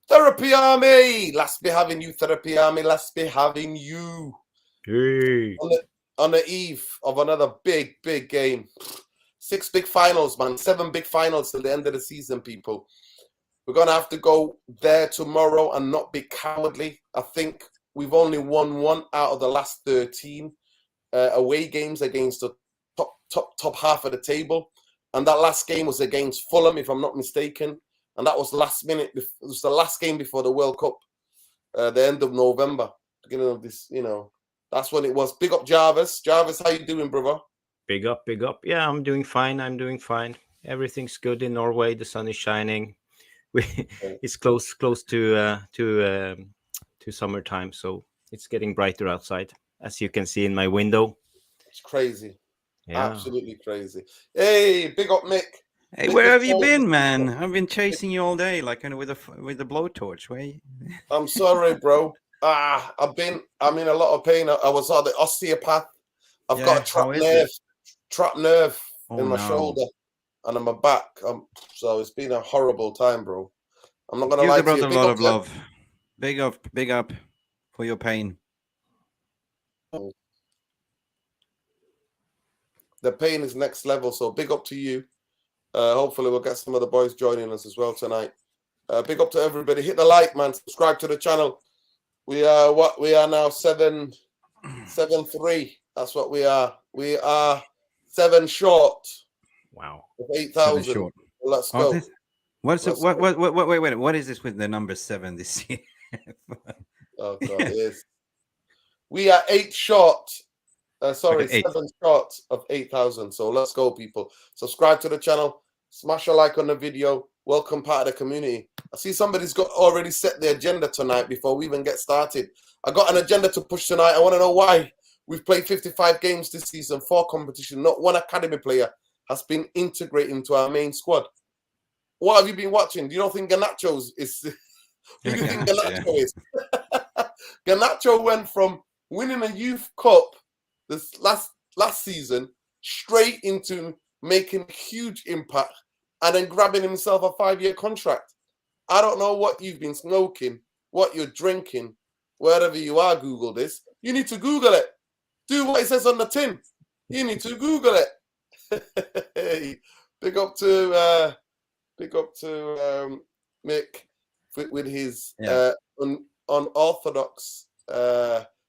Therapy Army. Let's be having you, Therapy Army. Let's be having you. Hey. On the eve of another big game. 6 big finals, man. 7 big finals till the end of the season, people. We're going to have to go there tomorrow and not be cowardly. I think we've only won 1 out of the last 13 away games against the top half of the table. And that last game was against Fulham, if I'm not mistaken. And that was last minute. It was the last game before the World Cup, the end of November, beginning of this, that's when it was. Big up Jarvis. Jarvis, how you doing, brother? Big up, big up. Yeah, I'm doing fine. Everything's good in Norway. The sun is shining. It's close to summertime, so it's getting brighter outside, as you can see in my window. It's crazy. Yeah. Absolutely crazy. Hey, big up Mick. Hey, where have you been, man? I've been chasing you all day, like with a blowtorch. Where? I'm sorry, bro. I'm in a lot of pain. I was on the osteopath. I've got a trapped nerve in my shoulder and in my back. So it's been a horrible time, bro. I'm not gonna lie to you. Give the brother a lot of love. Big up for your pain. The pain is next level, so big up to you. Hopefully we'll get some of the boys joining us as well tonight. Big up to everybody. Hit the like, man. Subscribe to the channel. We are now 7-3. That's what we are. We are 7 short. Wow. Of 8,000. Let's go. Wait. What is this with the number 7 this year? Oh God, it is. We are 8 short. 7 short of 8,000. So let's go, people. Subscribe to the channel. Smash a like on the video. Welcome part of the community. I see somebody's got already set the agenda tonight before we even get started. I got an agenda to push tonight. I want to know why. We've played 55 games this season, 4 competition. Not one academy player has been integrated into our main squad. What have you been watching? Do you not think Garnacho is? Who do you think Garnacho is? Garnacho went from winning a youth cup this last season straight into making huge impact and then grabbing himself a 5-year contract. I don't know what you've been smoking, what you're drinking, wherever you are. Google this. You need to Google it. Do what it says on the tin. You need to Google it. Hey, big up to Mick with his unorthodox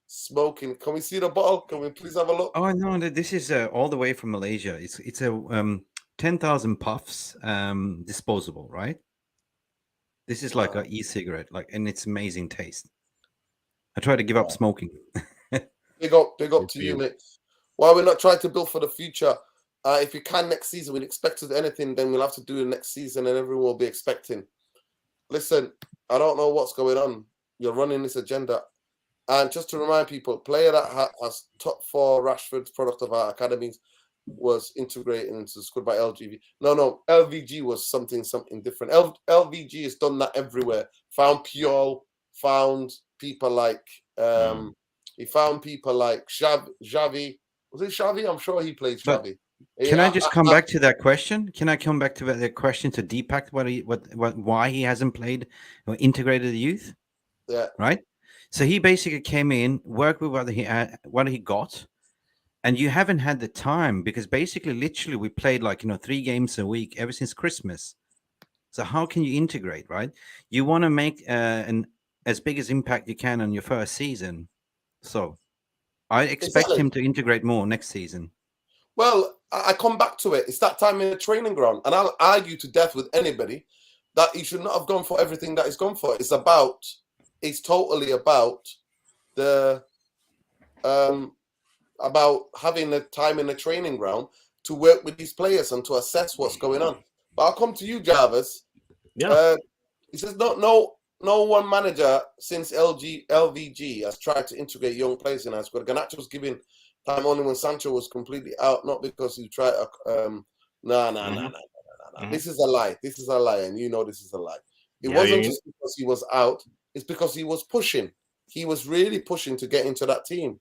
smoking. Can we see the bottle? Can we please have a look? Oh no, this is all the way from Malaysia. It's a 10,000 puffs disposable, right? This is like an e-cigarette, and it's amazing taste. I try to give up smoking. Big up to you, Mick. While we're not trying to build for the future, if you can next season, we'd expect anything, then we'll have to do it next season, and everyone will be expecting. Listen, I don't know what's going on. You're running this agenda. And just to remind people, player that has top 4 Rashford product of our academies was integrated into the squad by LGV. No, LVG was something different. LVG has done that everywhere. Found Puyol, found people like he found people like Xavi. Was it Xavi? I'm sure he played Xavi. Can I just come back to that question? Can I come back to the question to Deepak? Why he hasn't played or integrated the youth? Yeah. Right. So he basically came in, worked with what he got, and you haven't had the time because basically, literally, we played 3 games a week ever since Christmas. So how can you integrate, right? You want to make as big as impact you can on your first season. So I expect him to integrate more next season. Well, I come back to it. It's that time in the training ground, and I'll argue to death with anybody that he should not have gone for everything that he's gone for. It's totally about the about having the time in the training ground to work with these players and to assess what's going on. But I'll come to you, Jarvis. Yeah. He says no one manager since LVG has tried to integrate young players in our squad. Garnacho was given time only when Sancho was completely out, not because he tried. No. This is a lie. This is a lie, and you know this is a lie. It wasn't just because he was out. It's because he was pushing. He was really pushing to get into that team.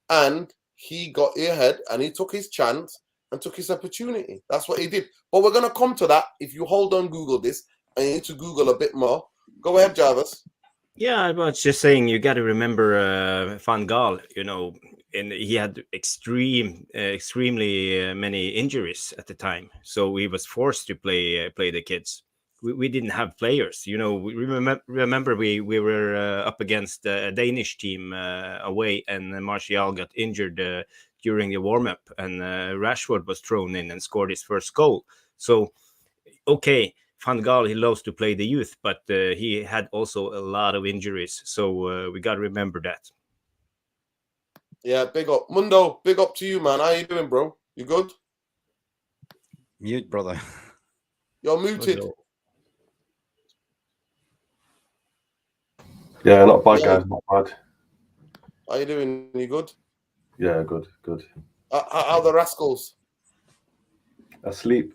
And he got ahead and he took his chance and took his opportunity. That's what he did. But we're going to come to that. If you hold on, Google this, and you need to Google a bit more. Go ahead, Jarvis. Yeah, I was just saying you got to remember Van Gaal. You know, and he had extremely many injuries at the time, so he was forced to play the kids. We didn't have players. You know, we remember we were up against a Danish team away, and Martial got injured during the warm up, and Rashford was thrown in and scored his first goal. So okay, Van Gaal, he loves to play the youth, but he had also a lot of injuries. So we got to remember that. Yeah, big up. Mundo, big up to you, man. How you doing, bro? You good? Mute, brother. You're muted. Yeah, not bad, guys. Not bad. How you doing? You good? Yeah, good, good. How the rascals? Asleep.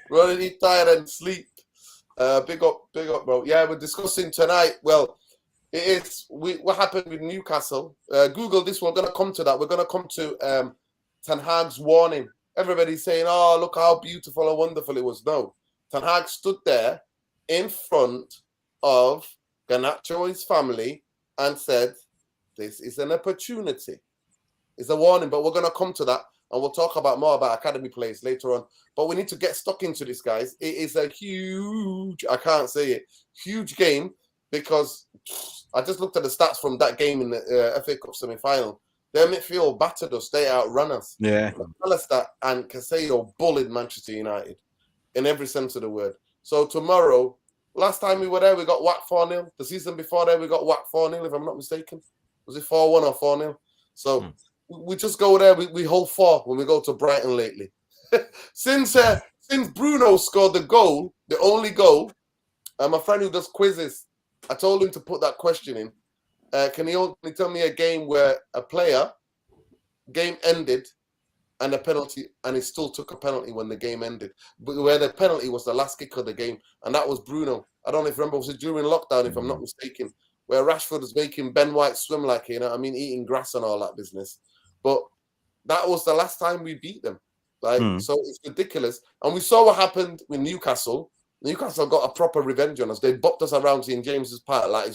Running tired and sleep. Big up, bro. Yeah, we're discussing tonight. Well, it is what happened with Newcastle. Google this. We're gonna come to that. We're gonna come to Ten Hag's warning. Everybody's saying, "Oh, look how beautiful and wonderful it was." No, Ten Hag stood there in front of Garnacho, his family, and said, "This is an opportunity." It's a warning, but we're gonna come to that. And we'll talk about more about academy players later on. But we need to get stuck into this, guys. It is a huge, I can't say it, huge game because I just looked at the stats from that game in the FA Cup semi-final. Their midfield battered us. They outran us. Yeah. Alistair and Casado bullied Manchester United in every sense of the word. So tomorrow, last time we were there, we got whacked 4-0. The season before there, we got whacked 4-0, if I'm not mistaken. Was it 4-1 or 4-0? So we just go there. We hold 4 when we go to Brighton lately. Since Bruno scored the goal, the only goal, my friend who does quizzes, I told him to put that question in. Can he tell me a game where a game ended and a penalty, and he still took a penalty when the game ended, but where the penalty was the last kick of the game, and that was Bruno. I don't know if you remember, was it during lockdown, if I'm not mistaken, where Rashford was making Ben White swim like, eating grass and all that business. But that was the last time we beat them. So it's ridiculous. And we saw what happened with Newcastle. Newcastle got a proper revenge on us. They bopped us around St. James's Park like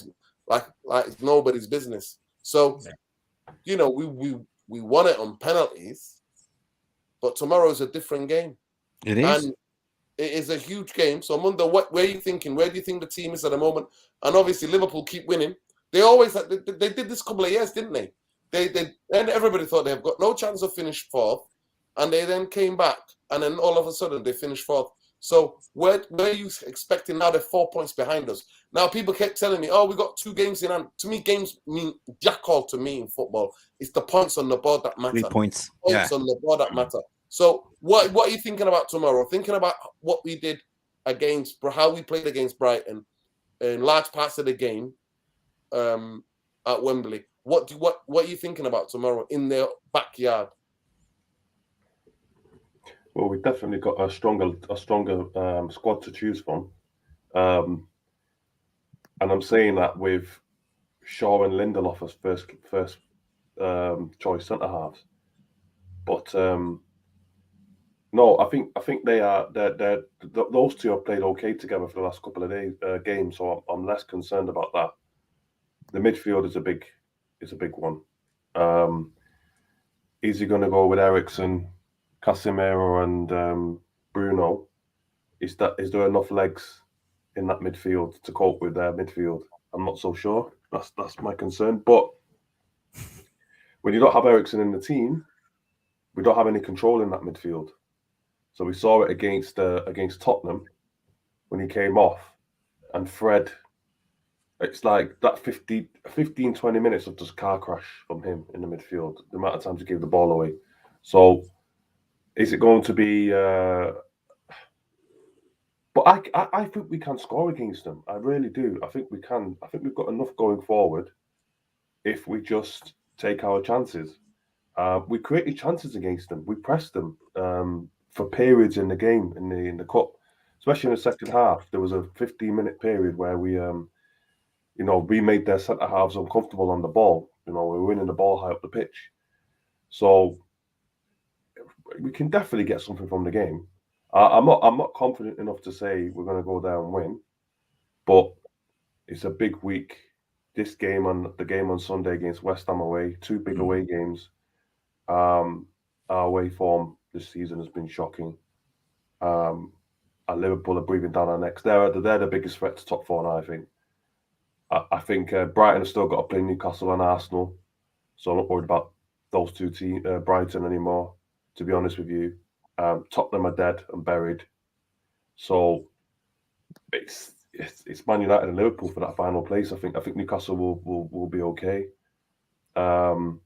it's nobody's business. So, we won it on penalties, but tomorrow is a different game. It is. And it is a huge game. So, Mundo, where are you thinking? Where do you think the team is at the moment? And obviously, Liverpool keep winning. They always they did this a couple of years, didn't they? And everybody thought they've got no chance of finish 4th, and they then came back, and then all of a sudden they finished 4th. So where are you expecting now? They're 4 points behind us. Now people kept telling me, "Oh, we got 2 games in hand." To me, games mean jack all to me in football. It's the points on the board that matter. 3 points. Points on the board that matter. So what are you thinking about tomorrow? Thinking about what we did how we played against Brighton in large parts of the game at Wembley. What are you thinking about tomorrow in their backyard? Well, we've definitely got a stronger squad to choose from, and I'm saying that with Shaw and Lindelof as first choice centre halves. But no, I think those two have played okay together for the last couple of games, so I'm less concerned about that. The midfield is a big one. Is he going to go with Eriksen, Casemiro, and Bruno? Is there enough legs in that midfield to cope with their midfield? I'm not so sure. That's my concern. But when you don't have Eriksen in the team, we don't have any control in that midfield. So we saw it against Tottenham when he came off, and Fred. It's like that 15, 20 minutes of just car crash from him in the midfield. The amount of times he gave the ball away. So, is it going to be? But I think we can score against them. I really do. I think we can. I think we've got enough going forward if we just take our chances. We created chances against them. We pressed them for periods in the game in the cup, especially in the second half. There was a 15-minute period where we we made their centre halves uncomfortable on the ball. We were winning the ball high up the pitch. So we can definitely get something from the game. I'm not confident enough to say we're going to go there and win, but it's a big week. This game and the game on Sunday against West Ham away, 2 big away games. Our away form this season has been shocking. And Liverpool are breathing down our necks. They're the biggest threat to top 4 now, I think. I think Brighton have still got to play Newcastle and Arsenal, so I'm not worried about those 2 teams, Brighton anymore. To be honest with you, Tottenham are dead and buried, so it's Man United and Liverpool for that final place. I think Newcastle will be okay. I'm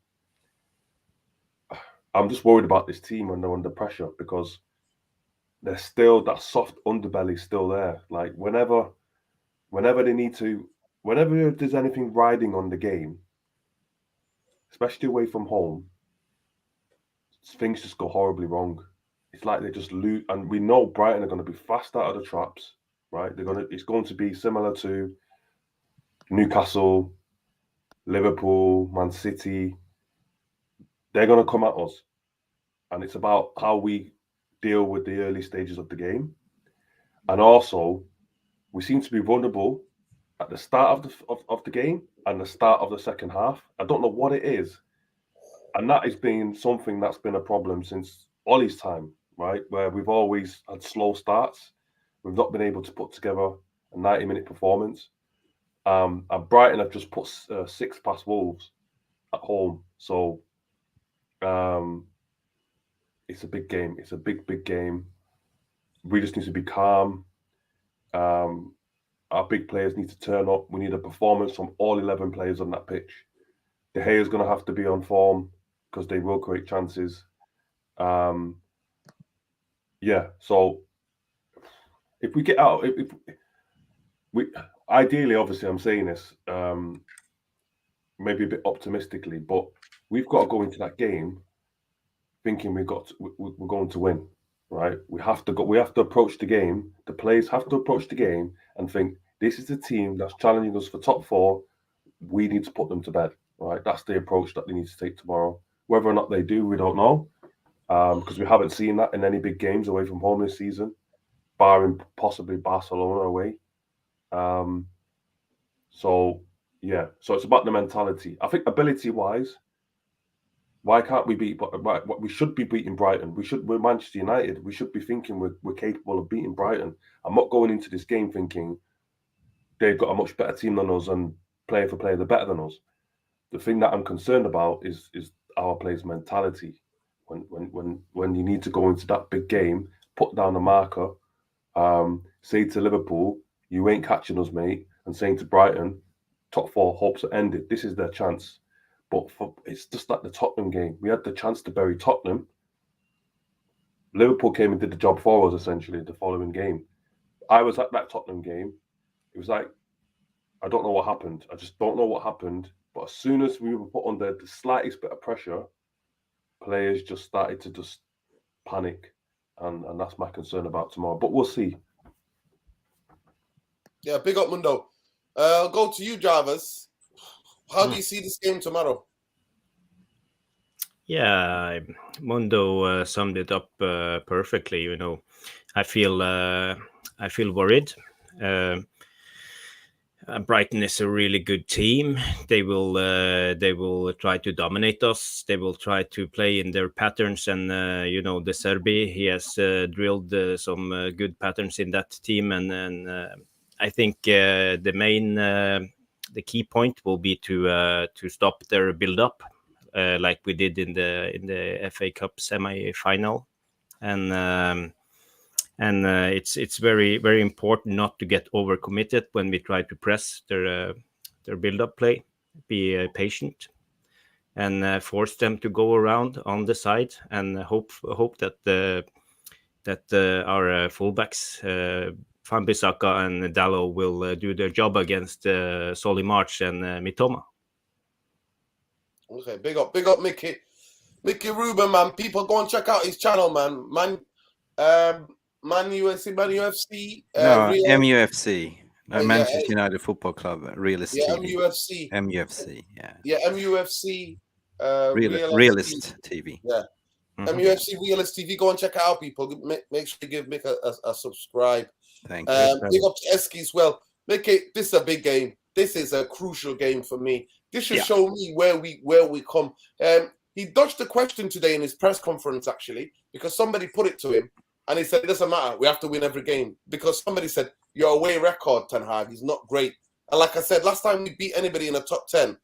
just worried about this team when they're under pressure because there's still that soft underbelly still there. Like whenever they need to, whenever there's anything riding on the game, especially away from home, things just go horribly wrong. It's like they just lose, and we know Brighton are going to be fast out of the traps, right? It's going to be similar to Newcastle, Liverpool, Man City. They're going to come at us, and it's about how we deal with the early stages of the game. And also, we seem to be vulnerable at the start of the game and the start of the second half. I don't know what it is, and that has been something that's been a problem since Ollie's time, right? Where we've always had slow starts. We've not been able to put together a 90-minute performance. And Brighton have just put 6 past Wolves at home. So it's a big game. It's a big game. We just need to be calm. Our big players need to turn up. We need a performance from all 11 players on that pitch. De Gea is going to have to be on form because they will create chances. Yeah, so if we get out, if we ideally, obviously, I'm saying this maybe a bit optimistically, but we've got to go into that game thinking we're going to win, right? We have to approach the game. The players have to approach the game and think this is the team that's challenging us for top 4. We need to put them to bed, right? That's the approach that they need to take tomorrow. Whether or not they do, we don't know, because we haven't seen that in any big games away from home this season, barring possibly Barcelona away. So it's about the mentality. I think ability-wise, why can't we beat? We should be beating Brighton. We're Manchester United. We should be thinking we're capable of beating Brighton. I'm not going into this game thinking they've got a much better team than us and player for player they're better than us. The thing that I'm concerned about is our players' mentality. When you need to go into that big game, put down the marker, say to Liverpool, you ain't catching us, mate, and saying to Brighton, top 4 hopes are ended. This is their chance. But it's just like the Tottenham game. We had the chance to bury Tottenham. Liverpool came and did the job for us, essentially, the following game. I was at that Tottenham game. It was like, I don't know what happened. I just don't know what happened. But as soon as we were put under the slightest bit of pressure, players just started to just panic. And that's my concern about tomorrow. But we'll see. Yeah, big up, Mundo. I'll go to you, Jarvis. How do you see this game tomorrow? Yeah, Mundo summed it up perfectly. You know, I feel worried. Brighton is a really good team. They will try to dominate us. They will try to play in their patterns. And De Serbi, he has drilled some good patterns in that team. And I think the key point will be to stop their build-up, like we did in the FA Cup semi-final, and it's very, very important not to get overcommitted when we try to press their build-up play. Be patient and force them to go around on the side, and hope that our fullbacks. Wan-Bissaka and Dalot will do their job against Solly March and Mitoma. Okay, big up, Mickey Rubin, man. People go and check out his channel, man. Man UFC. MUFC. Manchester yeah, United Football Club, Realist TV. MUFC. MUFC, yeah. Yeah, MUFC. Realist TV. Yeah. UFC Realist TV. Go and check it out, people. Make sure you give Mick a subscribe. Thank you. Big up to Eski as well. This is a big game. This is a crucial game for me. This should show me where we come. He dodged the question today in his press conference, actually, because somebody put it to him, and he said, it doesn't matter. We have to win every game. Because somebody said, your away record, Ten Hag, is not great. And like I said, last time we beat anybody in the top 10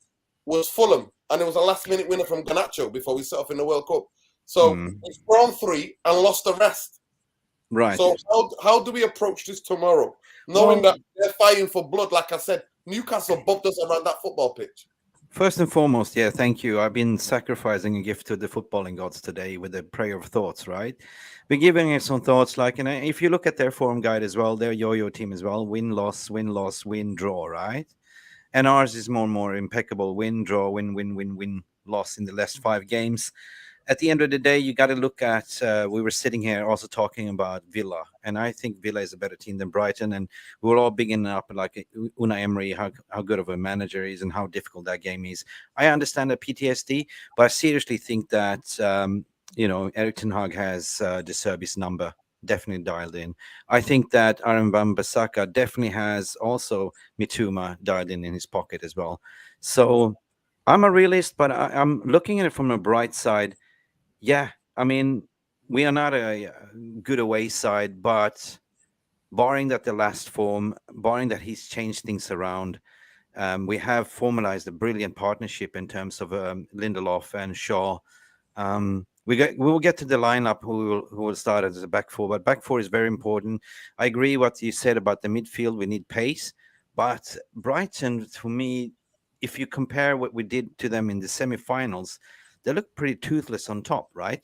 was Fulham, and it was a last-minute winner from Garnacho before we set off in the World Cup. So we've drawn 3 and lost the rest. Right. So how do we approach this tomorrow? Knowing that they're fighting for blood, like I said, Newcastle bobbed us around that football pitch. First and foremost, thank you. I've been sacrificing a gift to the footballing gods today with a prayer of thoughts, right? Been giving it some thoughts, like, and if you look at their form guide as well, their yo-yo team as well, win, loss, win, draw, right? And ours is more and more impeccable, win, draw, win, loss in the last 5 games. At the end of the day, you got to look at, we were sitting here also talking about Villa, and I think Villa is a better team than Brighton, and we were all bigging up like Unai Emery, how good of a manager he is and how difficult that game is. I understand the PTSD, but I seriously think that, Erik ten Hag has the service number definitely dialed in. I think that Aaron Wan-Bissaka definitely has also Mitoma dialed in his pocket as well. So I'm a realist, but I'm looking at it from a bright side. Yeah, I mean, we are not a good away side, but barring that the last form, barring that he's changed things around, we have formalized a brilliant partnership in terms of Lindelof and Shaw. We will get to the lineup who will start as a back four, but back four is very important. I agree what you said about the midfield. We need pace, but Brighton, for me, if you compare what we did to them in the semifinals, they look pretty toothless on top, right?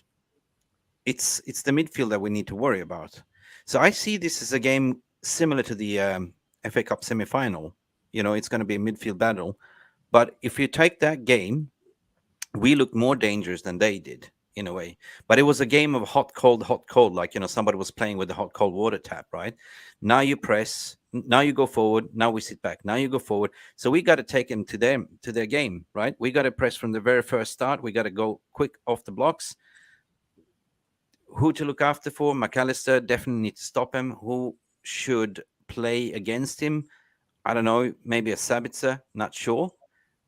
It's the midfield that we need to worry about. So I see this as a game similar to the FA Cup semi-final. It's going to be a midfield battle. But if you take that game, we looked more dangerous than they did in a way. But it was a game of hot, cold, like, somebody was playing with the hot, cold water tap, right? Now you press, now you go forward, now we sit back, now you go forward. So we got to take them to their game, right? We got to press from the very first start. We got to go quick off the blocks. Who to look after for? McAllister, definitely need to stop him. Who should play against him? I don't know, maybe a Sabitzer, not sure.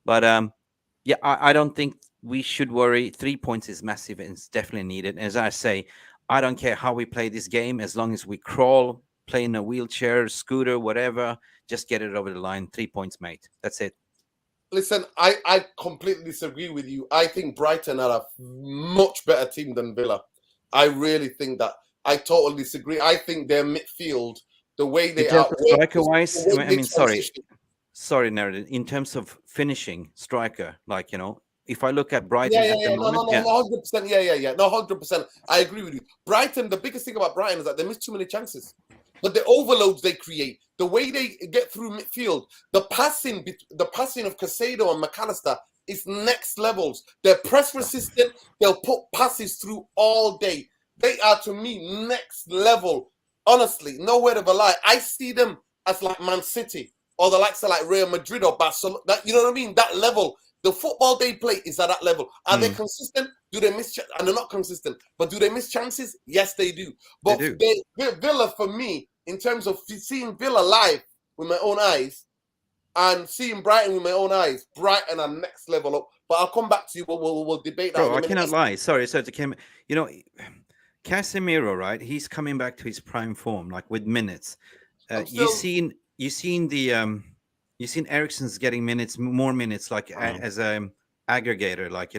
But I don't think we should worry. 3 points is massive and it's definitely needed. As I say, I don't care how we play this game, as long as we crawl, play in a wheelchair, scooter, whatever, just get it over the line. 3 points, mate. That's it. Listen, I completely disagree with you. I think Brighton are a much better team than Villa. I really think that. I totally disagree. I think their midfield, the way they are... Striker-wise, sorry, Nerid, in terms of finishing striker, like, if I look at Brighton at the moment... No, 100%, no, 100%. I agree with you. Brighton, the biggest thing about Brighton is that they miss too many chances. But the overloads they create, the way they get through midfield, the passing of Caicedo and McAllister is next levels. They're press resistant. They'll put passes through all day. They are, to me, next level. Honestly, no word of a lie. I see them as like Man City or the likes of like Real Madrid or Barcelona. You know what I mean? That level. The football they play is at that level. Are they consistent? Do they miss? And they're not consistent. But do they miss chances? Yes, they do. But Villa, for me, in terms of seeing Villa live with my own eyes and seeing Brighton with my own eyes, Brighton are next level up. But I'll come back to you. We'll debate that. Bro, I cannot lie. Sorry, Casemiro, right? He's coming back to his prime form, like with minutes. You've seen Eriksen's getting more minutes, like as a aggregator, like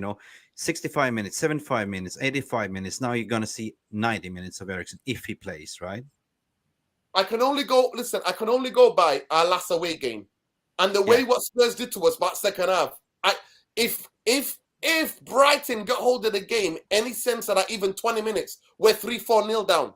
65 minutes, 75 minutes, 85 minutes. Now you're gonna see 90 minutes of Eriksen if he plays, right? I can only go by our last away game, and the way what Spurs did to us about second half. If Brighton got hold of the game, any sense that even 20 minutes, we're 3-4-0 down.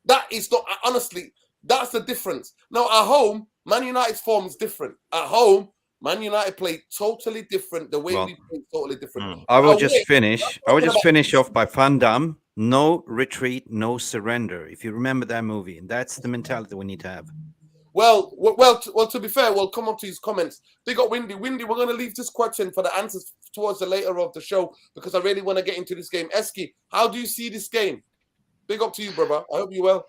That is not, honestly, that's the difference. Now, at home, Man United's form is different. At home, Man United play totally different. The way we play totally different. I will just finish off by Van Damme. No retreat, no surrender. If you remember that movie, and that's the mentality we need to have. Well, to be fair, we'll come up to his comments. They got Windy. Windy, we're going to leave this question for the answers towards the later of the show because I really want to get into this game. Eski, how do you see this game? Big up to you, brother. I hope you well.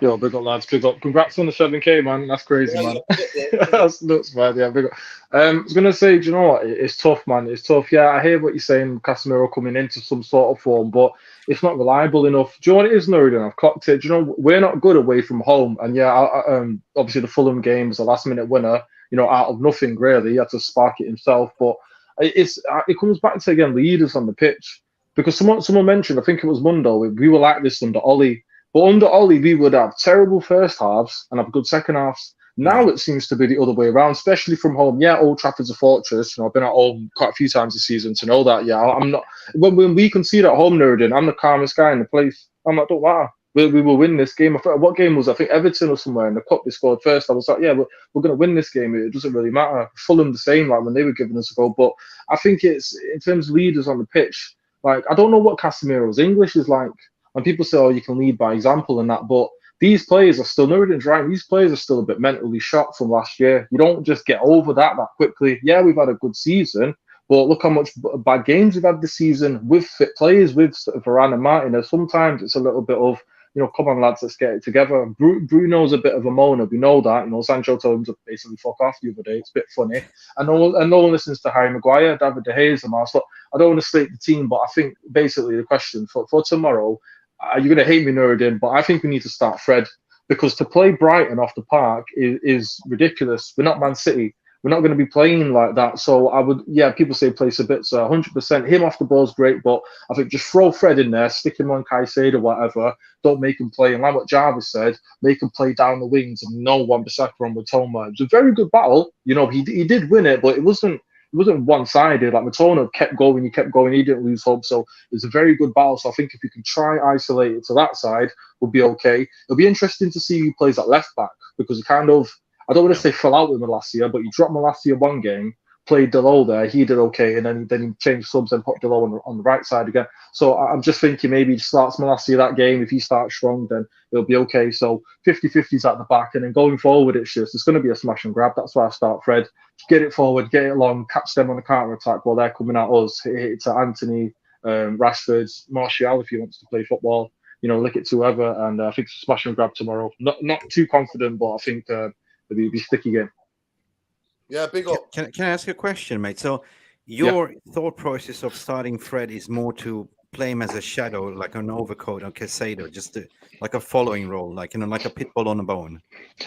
Yo, big up, lads. Big up. Congrats on the 7K, man. That's crazy, man. That's nuts, man. Yeah, big up. I was going to say, do you know what? It's tough, man. It's tough. Yeah, I hear what you're saying, Casemiro coming into some sort of form, but it's not reliable enough. Do you know what it is, Nuridan? I've clocked it. Do you know, we're not good away from home. And yeah, obviously the Fulham game was a last-minute winner, out of nothing, really. He had to spark it himself. But it comes back to, again, leaders on the pitch. Because someone mentioned, I think it was Mundo, we were like this under Ollie. But under Ollie, we would have terrible first halves and have good second halves. Now it seems to be the other way around, especially from home. Yeah, Old Trafford's a fortress. I've been at home quite a few times this season to know that. Yeah, I'm not. When we concede at home, Nuridan, I'm the calmest guy in the place. I'm like, don't matter. We will win this game. What game was it? I think Everton or somewhere in the cup they scored first. I was like, yeah, we're going to win this game. It doesn't really matter. Fulham the same, like when they were giving us a goal. But I think it's, in terms of leaders on the pitch, like, I don't know what Casemiro's English is like. And people say, oh, you can lead by example and that. But these players are still, Nuridan's right, these players are still a bit mentally shocked from last year. You don't just get over that quickly. Yeah, we've had a good season, but look how much bad games we've had this season with fit players, with Varane and Martinez. Sometimes it's a little bit of, come on, lads, let's get it together. Bruno's a bit of a moaner. We know that. Sancho told him to basically fuck off the other day. It's a bit funny. And no one listens to Harry Maguire, David De Gea, and so I don't want to slate the team, but I think basically the question for tomorrow, you're going to hate me, Nuruddin, but I think we need to start Fred, because to play Brighton off the park is ridiculous. We're not Man City. We're not going to be playing like that. So I would, people say play Sabitzer, 100%. Him off the ball is great, but I think just throw Fred in there, stick him on Caicedo or whatever. Don't make him play. And like what Jarvis said, make him play down the wings and no Wan-Bissaka on Matoma. It was a very good battle. He did win it, but it wasn't one-sided. Like Matona kept going, he didn't lose hope. So it was a very good battle. So I think if you can try isolate it to that side, we'll be okay. It'll be interesting to see who plays at left back, because he kind of, I don't want to say fell out with Malacia, but he dropped Malacia one game, played Delo there, he did okay, and then he changed subs and put Delo on the right side again. So I'm just thinking maybe he starts Malacia that game. If he starts strong, then it'll be okay. So 50-50s at the back, and then going forward, it's going to be a smash and grab. That's why I start Fred. Get it forward, get it long, catch them on the counter attack while they're coming at us. Hit it to Anthony, Rashford, Martial if he wants to play football. Lick it to whoever, and I think it's a smash and grab tomorrow. Not too confident, but I think it'll be a sticky game. Yeah, big up. Can I ask you a question, mate? So your thought process of starting Fred is more to play him as a shadow, like an overcoat on Caicedo, just like a following role, like like a pit bull on a bone.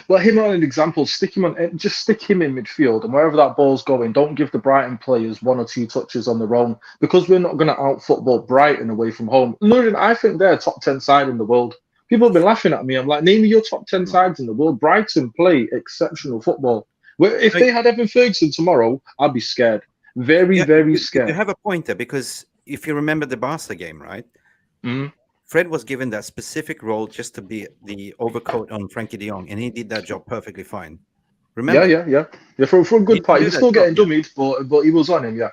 Well, him on an example, stick him in midfield, and wherever that ball's going, don't give the Brighton players one or two touches on their own, because we're not going to out football Brighton away from home. Lurin, I think they're a top 10 side in the world. People have been laughing at me. I'm like, name me your top 10 sides in the world. Brighton play exceptional football. If they had Evan Ferguson tomorrow, I'd be scared. Very scared. You have a point there, because if you remember the Barca game, right? Mm-hmm. Fred was given that specific role just to be the overcoat on Frankie de Jong, and he did that job perfectly fine. Remember? Yeah. For a good part. He was still getting dummied, but he was on him, yeah.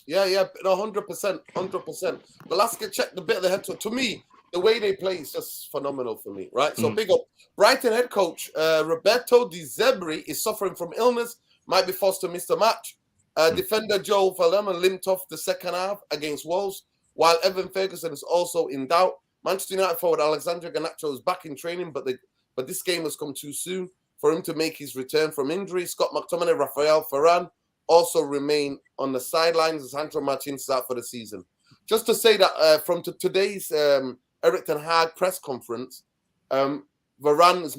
Yeah, 100%. But let's check the bit of the head to me. The way they play is just phenomenal for me, right? So big up. Brighton head coach Roberto Di Zebri is suffering from illness, might be forced to miss the match. Defender Joel Verleman limped off the second half against Wolves, while Evan Ferguson is also in doubt. Manchester United forward Alexandre Garnacho is back in training, but this game has come too soon for him to make his return from injury. Scott McTominay, Rafael Varane also remain on the sidelines as Sandro Martins is out for the season. Just to say that from today's Erik ten Hag press conference, Varane is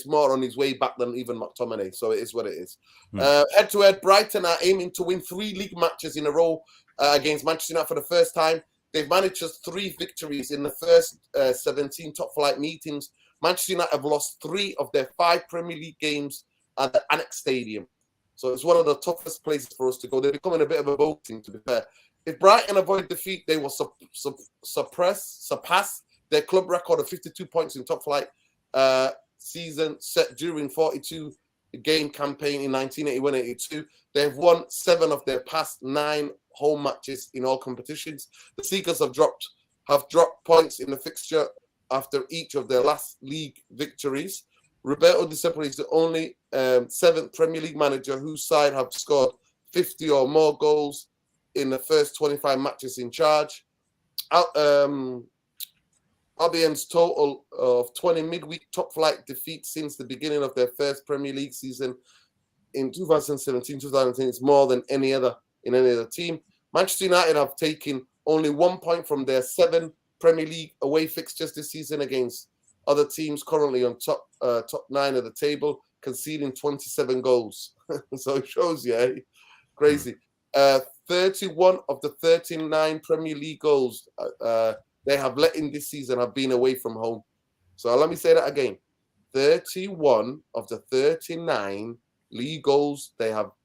more on his way back than even McTominay, so it is what it is. Head-to-head, Brighton are aiming to win 3 league matches in a row against Manchester United for the first time. They've managed just 3 victories in the first 17 top-flight meetings. Manchester United have lost 3 of their 5 Premier League games at the Annex Stadium. So it's one of the toughest places for us to go. They're becoming a bit of a voting, to be fair. If Brighton avoid defeat, they will surpass their club record of 52 points in top flight season set during 42-game campaign in 1981-82. They've won 7 of their past 9 home matches in all competitions. The Seagulls have dropped points in the fixture after each of their last league victories. Roberto Di Sepoli is the only 7th Premier League manager whose side have scored 50 or more goals in the first 25 matches in charge. Albion's total of 20 midweek top-flight defeats since the beginning of their first Premier League season in 2017-2018 is more than any other team. Manchester United have taken only 1 point from their 7 Premier League away fixtures this season against other teams currently on top 9 of the table, conceding 27 goals. So it shows you, eh? Crazy. 31 of the 39 Premier League goals they have let in this season have been away from home. So let me say that again. 31 of the 39 league goals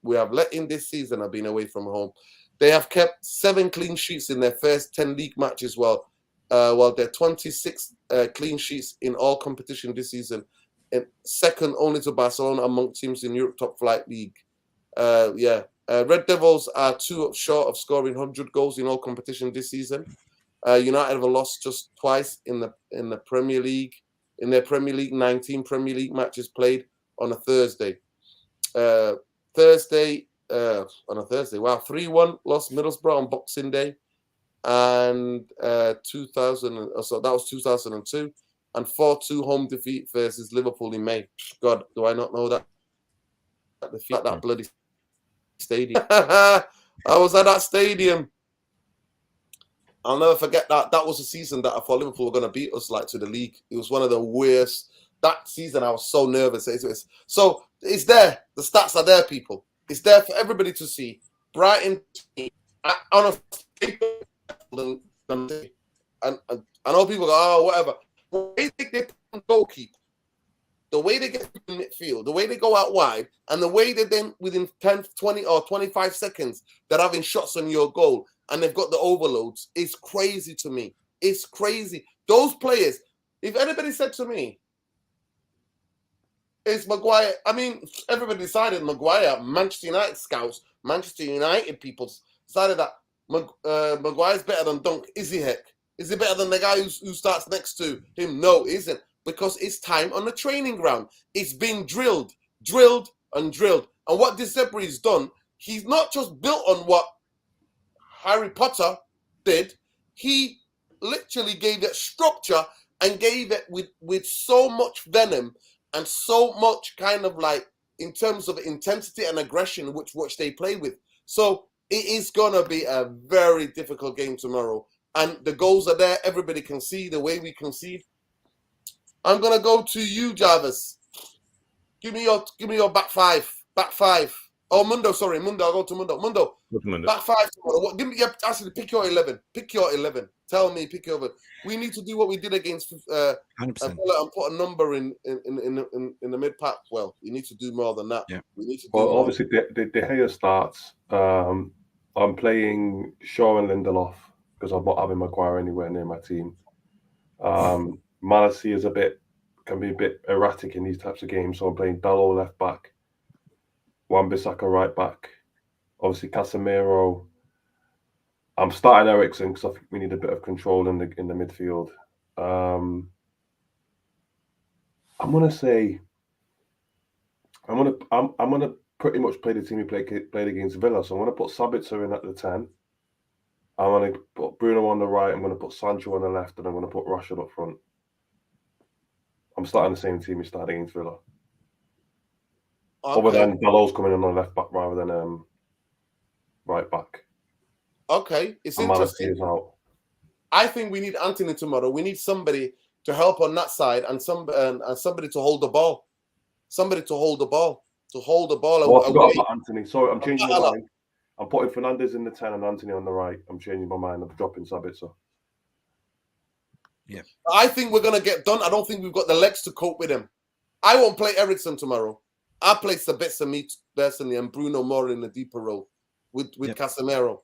we have let in this season have been away from home. They have kept 7 clean sheets in their first 10 league matches, while they're 26 clean sheets in all competition this season, and second only to Barcelona among teams in Europe top flight league. Red Devils are 2 short of scoring 100 goals in all competition this season. United have lost just twice in the Premier League. In their Premier League, 19 Premier League matches played on a Thursday. On a Thursday. Wow, 3-1 lost Middlesbrough on Boxing Day, and 2000. So that was 2002, and 4-2 home defeat versus Liverpool in May. God, do I not know that defeat at that bloody stadium? I was at that stadium. I'll never forget that. That was a season that I thought Liverpool were going to beat us to the league. It was one of the worst. That season, I was so nervous. So it's there. The stats are there, people. It's there for everybody to see. Brighton, on a and I know people go, oh, whatever. The way they get goalkeeper, the way they get in midfield, the way they go out wide, and the way they then within 10, 20, or 25 seconds they're having shots on your goal and they've got the overloads, is crazy to me. It's crazy. Those players, if anybody said to me, it's Maguire, I mean, everybody decided Maguire, Manchester United scouts, Manchester United people decided that Maguire's better than Dunk. Is he, heck? Is he better than the guy who starts next to him? No, he isn't. Because it's time on the training ground. It's being drilled. And what Di Sepoli's done, he's not just built on what Harry Potter did. He literally gave it structure and gave it with so much venom and so much kind of in terms of intensity and aggression which they play with. So it is going to be a very difficult game tomorrow. And the goals are there. Everybody can see the way we concede. I'm going to go to you, Jarvis. Give me your back five. Oh, Mundo, sorry. Mundo, I'll go to Mundo. Mundo, back five tomorrow. Actually, pick your 11. Tell me, pick your 11. We need to do what we did against 100%. And put a number in the mid-pack. Well, we need to do more than that. Yeah. We need to do obviously, De Gea starts. I'm playing Shaw and Lindelof because I'm not having Maguire anywhere near my team. Malassi can be a bit erratic in these types of games, so I'm playing Dalot left back, Wan-Bissaka right back, obviously Casemiro. I'm starting Eriksen because I think we need a bit of control in the midfield. I'm gonna pretty much play the team we played against Villa, so I'm gonna put Sabitzer in at the 10. I'm gonna put Bruno on the right. I'm gonna put Sancho on the left, and I'm gonna put Rashford up front. I'm starting the same team we started against Villa. Okay. Other than Dalot's coming in on the left back rather than right back. Okay, it's interesting. I think we need Anthony tomorrow. We need somebody to help on that side and somebody to hold the ball. Somebody to hold the ball. I forgot about Anthony. Sorry, I'm changing my mind. I'm putting Fernandes in the 10 and Anthony on the right. I'm changing my mind. I'm dropping Sabitzer. Yeah. I think we're going to get done. I don't think we've got the legs to cope with him. I won't play Eriksen tomorrow. I'll play Sabitzer personally and Bruno more in the deeper role with Casemiro.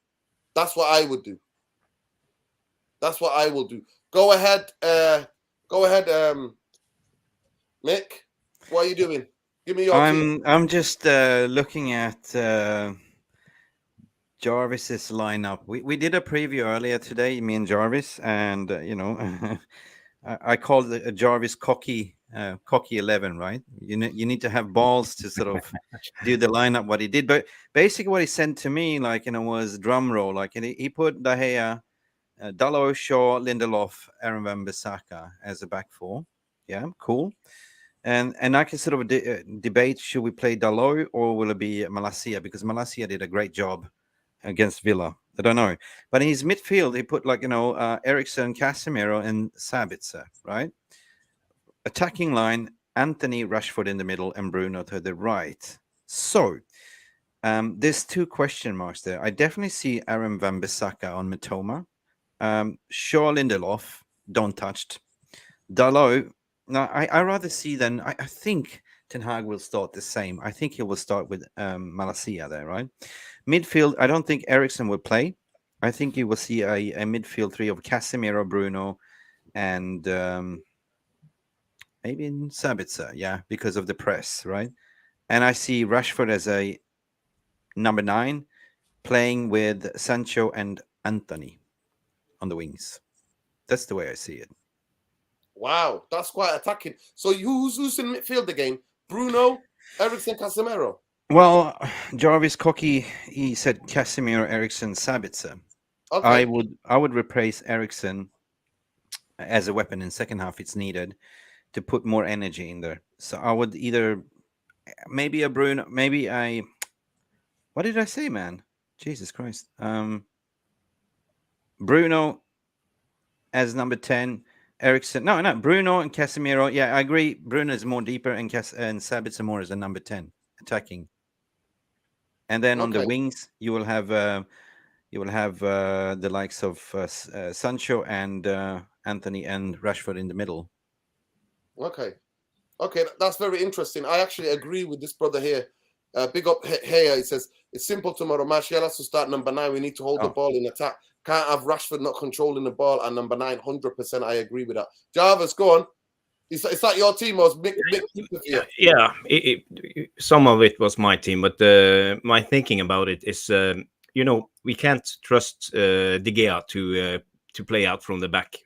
That's what I would do. That's what I will do. Go ahead, Mick. What are you doing? Give me your team. I'm just looking at Jarvis's lineup. We did a preview earlier today, me and Jarvis, and I call it a Jarvis cocky 11, right? You need to have balls to sort of do the lineup what he did. But basically, what he sent to me, was drum roll. Like, and he put De Gea, Dalot, Shaw, Lindelof, Aaron Wan-Bissaka as a back four. Yeah, cool. And I can sort of debate: should we play Dalot or will it be Malacia? Because Malacia did a great job against Villa. I don't know. But in his midfield, he put Eriksen, Casemiro, and Sabitzer, right? Attacking line, Anthony, Rashford in the middle, and Bruno to the right. So there's 2 question marks there. I definitely see Aaron Wan-Bissaka on Mitoma. Shaw, Lindelof, don't touched. Dalot, no, I rather see then, I think Ten Hag will start the same. I think he will start with Malacia there, right? Midfield, I don't think Eriksen will play. I think you will see a midfield 3 of Casemiro, Bruno, and maybe in Sabitzer, yeah, because of the press, right? And I see Rashford as a number 9, playing with Sancho and Anthony on the wings. That's the way I see it. Wow, that's quite attacking. So who's in midfield again? Bruno, Eriksen, Casemiro. Well, Jarvis Cocky, he said Casemiro, Eriksen, Sabitzer. Okay. I would replace Eriksen as a weapon in second half. It's needed to put more energy in there. So I would either maybe a Bruno, maybe a. What did I say, man? Jesus Christ. Bruno as number 10. Eriksen. No, Bruno and Casemiro. Yeah, I agree. Bruno is more deeper and Sabitzer more as a number 10 attacking. And then on the wings, you will have the likes of Sancho and Anthony and Rashford in the middle. Okay, that's very interesting. I actually agree with this brother here. Big up here. He says it's simple tomorrow. Martial has to start number 9. We need to hold the ball in attack. Can't have Rashford not controlling the ball. And number 9, 100%. I agree with that. Jarvis, go on. It's like your team was big. Yeah, some of it was my team, but my thinking about it is, we can't trust De Gea to play out from the back,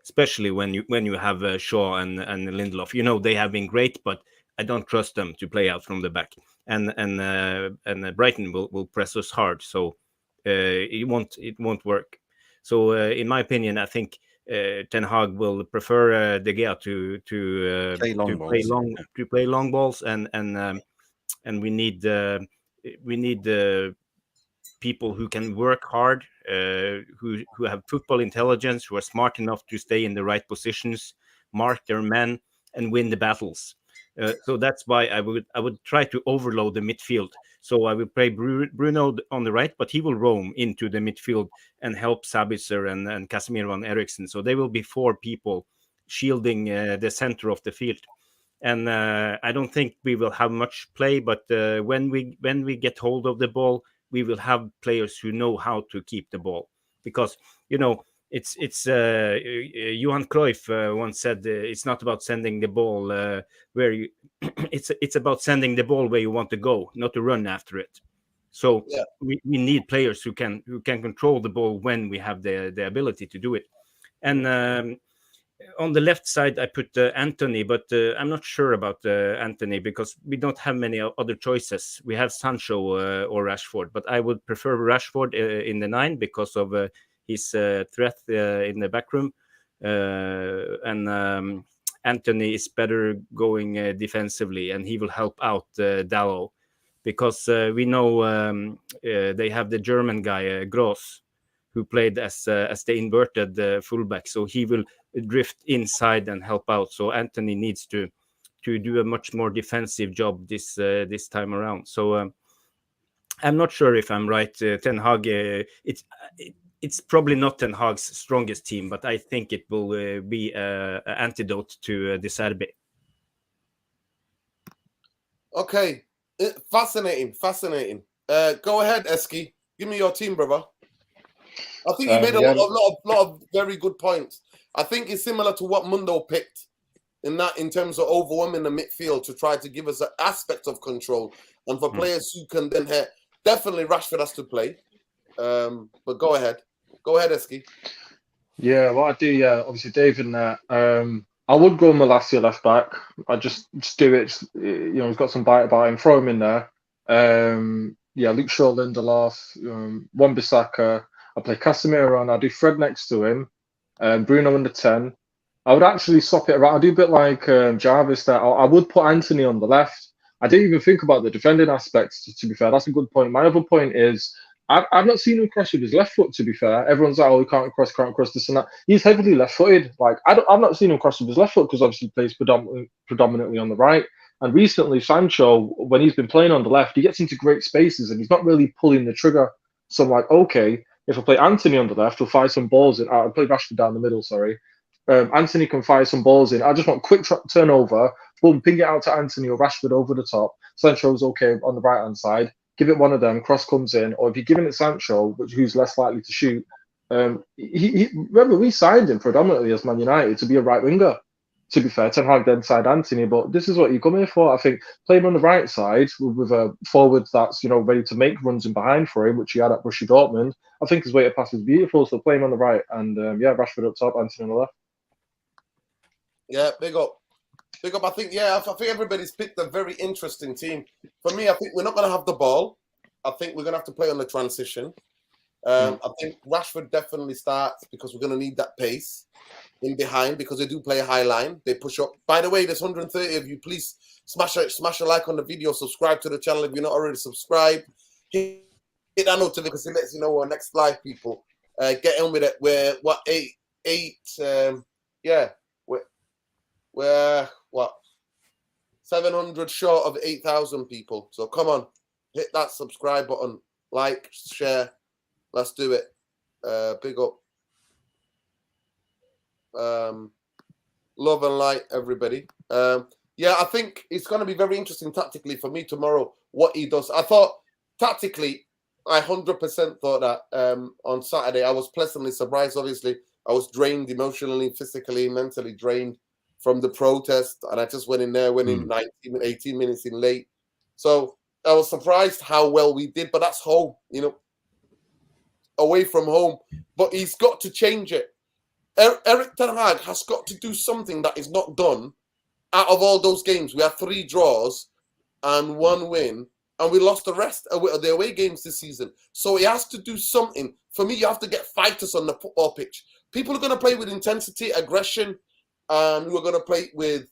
especially when you have Shaw and Lindelof. They have been great, but I don't trust them to play out from the back. And Brighton will press us hard, so it won't work. So in my opinion, I think Ten Hag will prefer De Gea to play long balls, and we need people who can work hard, who have football intelligence, who are smart enough to stay in the right positions, mark their men, and win the battles. So that's why I would try to overload the midfield. So I will play Bruno on the right, but he will roam into the midfield and help Sabitzer and Casemiro and Eriksen. So there will be 4 people shielding the center of the field. And I don't think we will have much play, but when we get hold of the ball, we will have players who know how to keep the ball. Because, it's Johan Cruyff once said it's not about sending the ball where you it's about sending the ball where you want to go, not to run after it. So we need players who can control the ball when we have the ability to do it. And on the left side, I put Anthony, but I'm not sure about Anthony because we don't have many other choices. We have Sancho or Rashford, but I would prefer Rashford in the 9 because of his threat in the back room. And Anthony is better going defensively, and he will help out Dalot because we know they have the German guy, Gross, who played as the inverted fullback. So he will drift inside and help out. So Anthony needs to do a much more defensive job this time around. So I'm not sure if I'm right. Ten Hag, it's probably not Ten Hag's strongest team, but I think it will be an antidote to De Serbi. Okay, fascinating. Go ahead, Eski. Give me your team, brother. I think you made a lot of very good points. I think it's similar to what Mundo picked in terms of overwhelming the midfield to try to give us an aspect of control, and for players who can then hit. Definitely Rashford has to play. But go ahead, Eski. Yeah, what I do, yeah, obviously Dave in there. I would go Malacia left back. I just do it. He's got some bite about him. Throw him in there. Yeah, Luke Shaw, Lindelof, Wan-Bissaka. I play Casemiro and I do Fred next to him. Bruno in the 10. I would actually swap it around. I do a bit like Jarvis there. I would put Anthony on the left. I didn't even think about the defending aspects. To be fair, that's a good point. My other point is I've not seen him cross with his left foot. To be fair, everyone's like, "Oh, he can't cross this and that." He's heavily left-footed. Like I've not seen him cross with his left foot because obviously he plays predominantly on the right. And recently, Sancho, when he's been playing on the left, he gets into great spaces and he's not really pulling the trigger. So I'm like, okay, if I play Anthony on the left, he'll fire some balls in. I'll play Rashford down the middle. Sorry, Anthony can fire some balls in. I just want quick turnover, boom, ping it out to Anthony or Rashford over the top. Sancho's okay on the right hand side. Give it one of them, cross comes in, or if you're giving it Sancho, who's less likely to shoot, remember we signed him predominantly as Man United to be a right winger. To be fair, Ten Hag then signed Anthony, but this is what you come here for. I think play him on the right side with a forward that's ready to make runs in behind for him, which he had at Borussia Dortmund. I think his way of pass is beautiful, so play him on the right and Rashford up top, Anthony on the left. Yeah, big up. Big up. I think everybody's picked a very interesting team. For me, I think we're not going to have the ball. I think we're going to have to play on the transition. I think Rashford definitely starts because we're going to need that pace in behind because they do play a high line. They push up. By the way, there's 130 of you. Please smash a like on the video. Subscribe to the channel if you're not already subscribed. Hit that notification because it lets you know our next live, people. Get on with it. We're what we're what 700 short of 8,000 people. So come on, hit that subscribe button, like, share. Let's do it. Big up. Love and light, everybody. I think it's going to be very interesting tactically for me tomorrow what he does. I thought tactically, I 100% thought that on Saturday I was pleasantly surprised. Obviously, I was drained emotionally, physically, mentally drained from the protest, and I just went in 18 minutes in late. So I was surprised how well we did, but that's home, away from home. But he's got to change it. Erik ten Hag has got to do something that is not done. Out of all those games, we had 3 draws and 1 win, and we lost the rest of the away games this season. So he has to do something. For me, you have to get fighters on the football pitch. People are going to play with intensity, aggression, and who are going to play with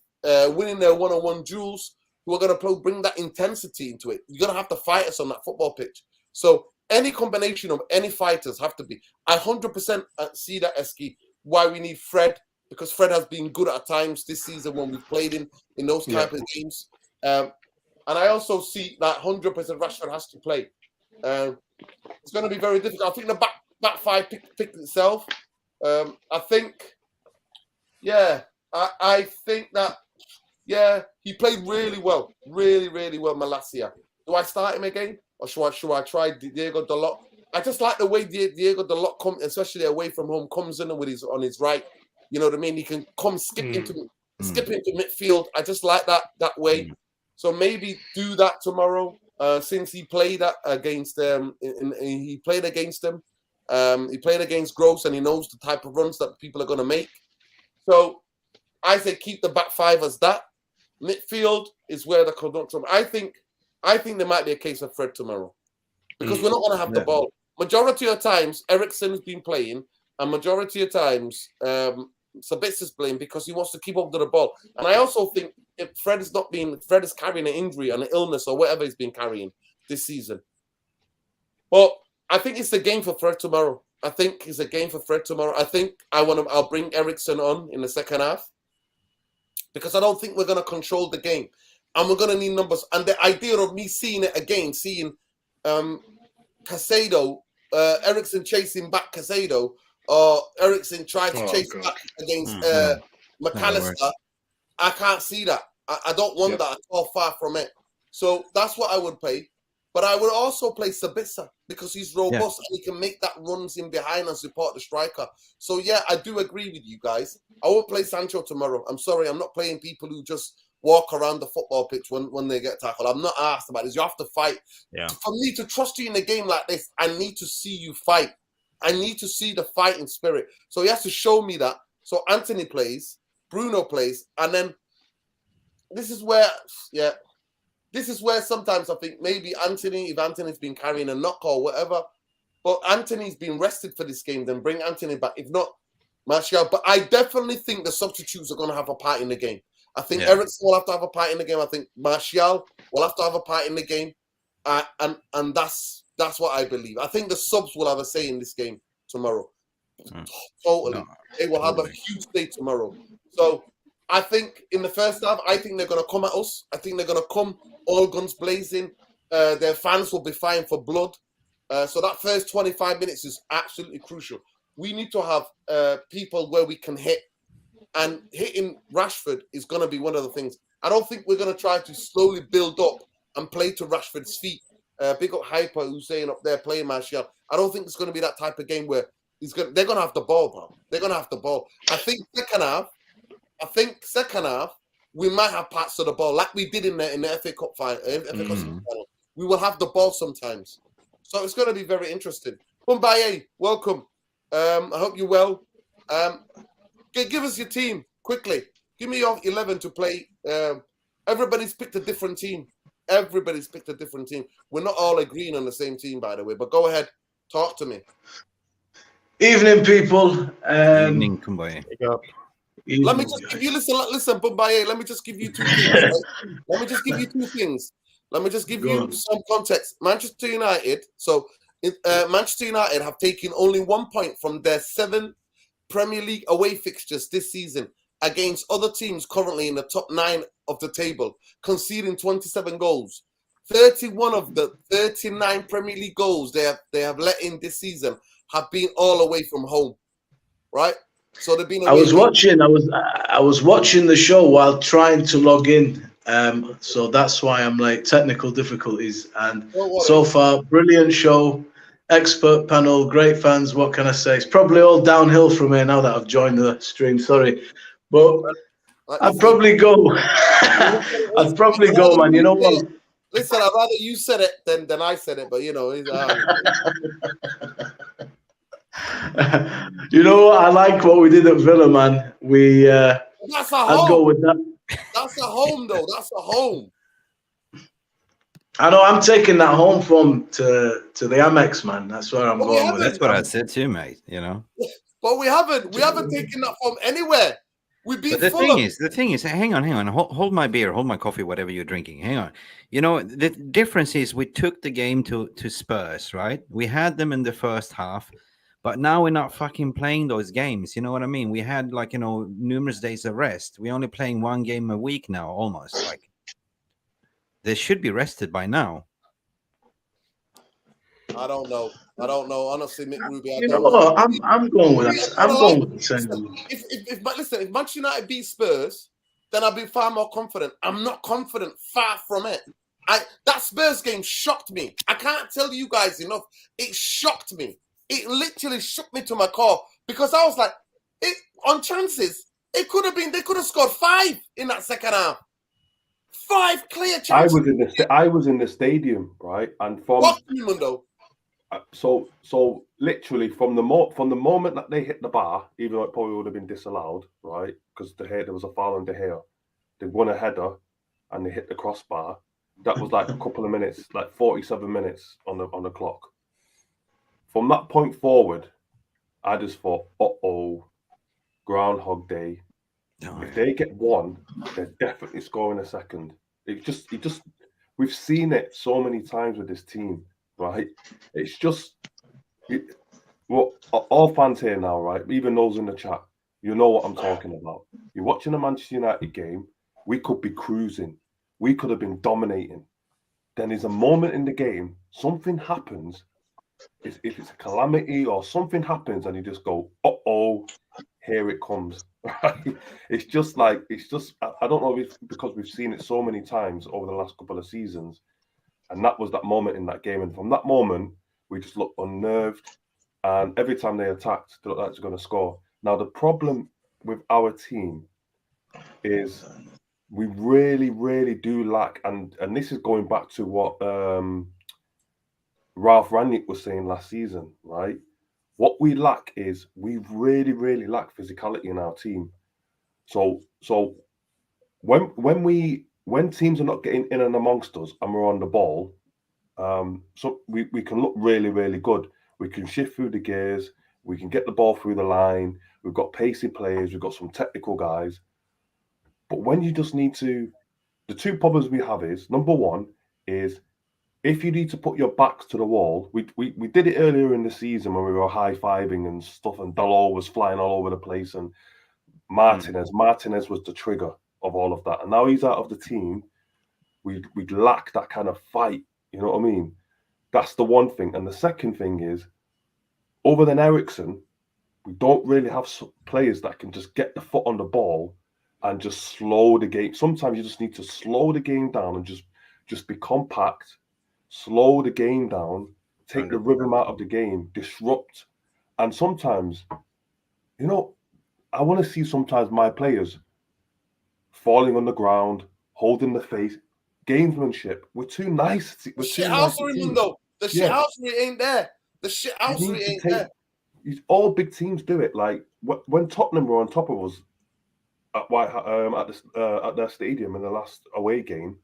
winning their one-on-one duels, who are going to bring that intensity into it. You're going to have to fight us on that football pitch. So any combination of any fighters have to be. I 100% see that, Eski, why we need Fred, because Fred has been good at times this season when we've played in those type of games. And I also see that 100% Rashford has to play. It's going to be very difficult. I think the back 5 picked itself. I think... I think that, he played really well. Really, really well, Malacia. Do I start him again? Or should I try Diego Dalot? I just like the way Diego Dalot comes, especially away from home, comes in with on his right. You know what I mean? He can come skip into midfield. I just like that way. So maybe do that tomorrow. Since he played that against them, he played against them. He played against Gross, and he knows the type of runs that people are going to make. So I say keep the back 5 as that. Midfield is where the conundrum. I think there might be a case of Fred tomorrow because we're not going to have the ball. Majority of times, Eriksen has been playing, and majority of times, Sabitz is playing because he wants to keep up to the ball. And I also think if Fred is carrying an injury and an illness or whatever he's been carrying this season. But I think it's the game for Fred tomorrow. I think I'll bring Eriksen on in the second half because I don't think we're going to control the game, and we're going to need numbers. And the idea of me seeing it again, seeing Caicedo, Eriksen chasing back Caicedo, or Eriksen trying to chase back against McAllister, I can't see that. I don't want that at all, far from it. So that's what I would play. But I would also play Sabitzer because he's robust and he can make that runs in behind and support the striker. So, I do agree with you guys. I won't play Sancho tomorrow. I'm sorry. I'm not playing people who just walk around the football pitch when they get tackled. I'm not asked about this. You have to fight. Yeah. For me to trust you in a game like this, I need to see you fight. I need to see the fighting spirit. So he has to show me that. So Anthony plays, Bruno plays, and then this is where sometimes I think maybe Anthony, if Anthony's been carrying a knock or whatever, but Anthony's been rested for this game, then bring Anthony back. If not, Martial. But I definitely think the substitutes are going to have a part in the game. I think Eriksen will have to have a part in the game. I think Martial will have to have a part in the game. And that's what I believe. I think the subs will have a say in this game tomorrow. Totally. No, they will have a huge say tomorrow. So I think in the first half, I think they're going to come at us. I think they're going to come all guns blazing. Their fans will be fighting for blood. So that first 25 minutes is absolutely crucial. We need to have people where we can hit. And hitting Rashford is going to be one of the things. I don't think we're going to try to slowly build up and play to Rashford's feet. Big up Hyper, who's saying up there, playing Martial. I don't think it's going to be that type of game where they're going to have the ball, bro. They're going to have the ball. I think second half, we might have parts of the ball, like we did in the FA Cup final. We will have the ball sometimes. So it's going to be very interesting. Mbaye, welcome. I hope you're well. Give us your team quickly. Give me your 11 to play. Everybody's picked a different team. We're not all agreeing on the same team, by the way. But go ahead, talk to me. Evening, people. Evening, Kumbaye. Let me just give you listen, Kumbaye. Let me just give you two things. Right? Let me just give you two things. Let me just give you some context. Manchester United. So Manchester United have taken only 1 point from their 7 Premier League away fixtures this season against other teams currently in the top 9 of the table, conceding 27 goals. 31 of the 39 Premier League goals they have let in this season have been all away from home, right? So they've been. I was watching the show while trying to log in, so that's why I'm like technical difficulties. And so far, brilliant show. Expert panel, great fans. What can I say? It's probably all downhill from here now that I've joined the stream. Sorry, but I'd probably go. I'd probably go, man. You know what? Listen, I'd rather you said it than I said it, but you know. You know what? I like what we did at Villa, man. That's a home. I'd go with that. That's a home, though. That's a home. I know I'm taking that home form to the Amex, man. That's where I'm going with. That's what I said too, mate. You know. But we haven't taken that from anywhere. We've been. But the thing is, hang on. Hold my beer, hold my coffee, whatever you're drinking. Hang on. You know, the difference is we took the game to Spurs, right? We had them in the first half, but now we're not fucking playing those games. You know what I mean? We had numerous days of rest. We're only playing 1 game a week now, almost. Like they should be rested by now. I don't know. Honestly, Mick Ruby. You know what? I'm going with that. I'm going with the same. If Manchester United beat Spurs, then I'll be far more confident. I'm not confident. Far from it. That Spurs game shocked me. I can't tell you guys enough. It shocked me. It literally shook me to my core because I was like, on chances, they could have scored 5 in that second half. 5 clear chances. I was in the stadium, right? And from so literally from the moment that they hit the bar, even though it probably would have been disallowed, right? Because there was a foul on De Gea. They won a header and they hit the crossbar. That was like a couple of minutes, like 47 minutes on the clock. From that point forward, I just thought, Groundhog Day. If they get 1, they're definitely scoring a second. We've seen it so many times with this team, right? It's just, all fans here now, right? Even those in the chat, you know what I'm talking about. You're watching a Manchester United game, we could be cruising. We could have been dominating. Then there's a moment in the game, something happens. If it's a calamity or something happens and you just go, here it comes. Right? It's just I don't know if it's because we've seen it so many times over the last couple of seasons. And that was that moment in that game. And from that moment, we just looked unnerved. And every time they attacked, they looked like they're going to score. Now, the problem with our team is we really, really do lack, and this is going back to what Ralph Rangnick was saying last season, right? What we lack is we really, really lack physicality in our team. So when teams are not getting in and amongst us and we're on the ball, so we can look really, really good. We can shift through the gears. We can get the ball through the line. We've got pacey players. We've got some technical guys. But when you just need to, the two problems we have is, number one is if you need to put your backs to the wall, we did it earlier in the season when we were high-fiving and stuff, and Dalot was flying all over the place, and Martinez was the trigger of all of that. And now he's out of the team. We lack that kind of fight. You know what I mean? That's the one thing. And the second thing is, other than Eriksen, we don't really have players that can just get the foot on the ball and just slow the game. Sometimes you just need to slow the game down and just be compact, slow the game down, take the rhythm out of the game, disrupt. And sometimes, you know, I want to see sometimes my players falling on the ground, holding the face, gamesmanship. We're too nice. The shithousery, Mundo. The shithousery ain't there. The shithousery ain't there. All big teams do it. Like when Tottenham were on top of us at their stadium in the last away game,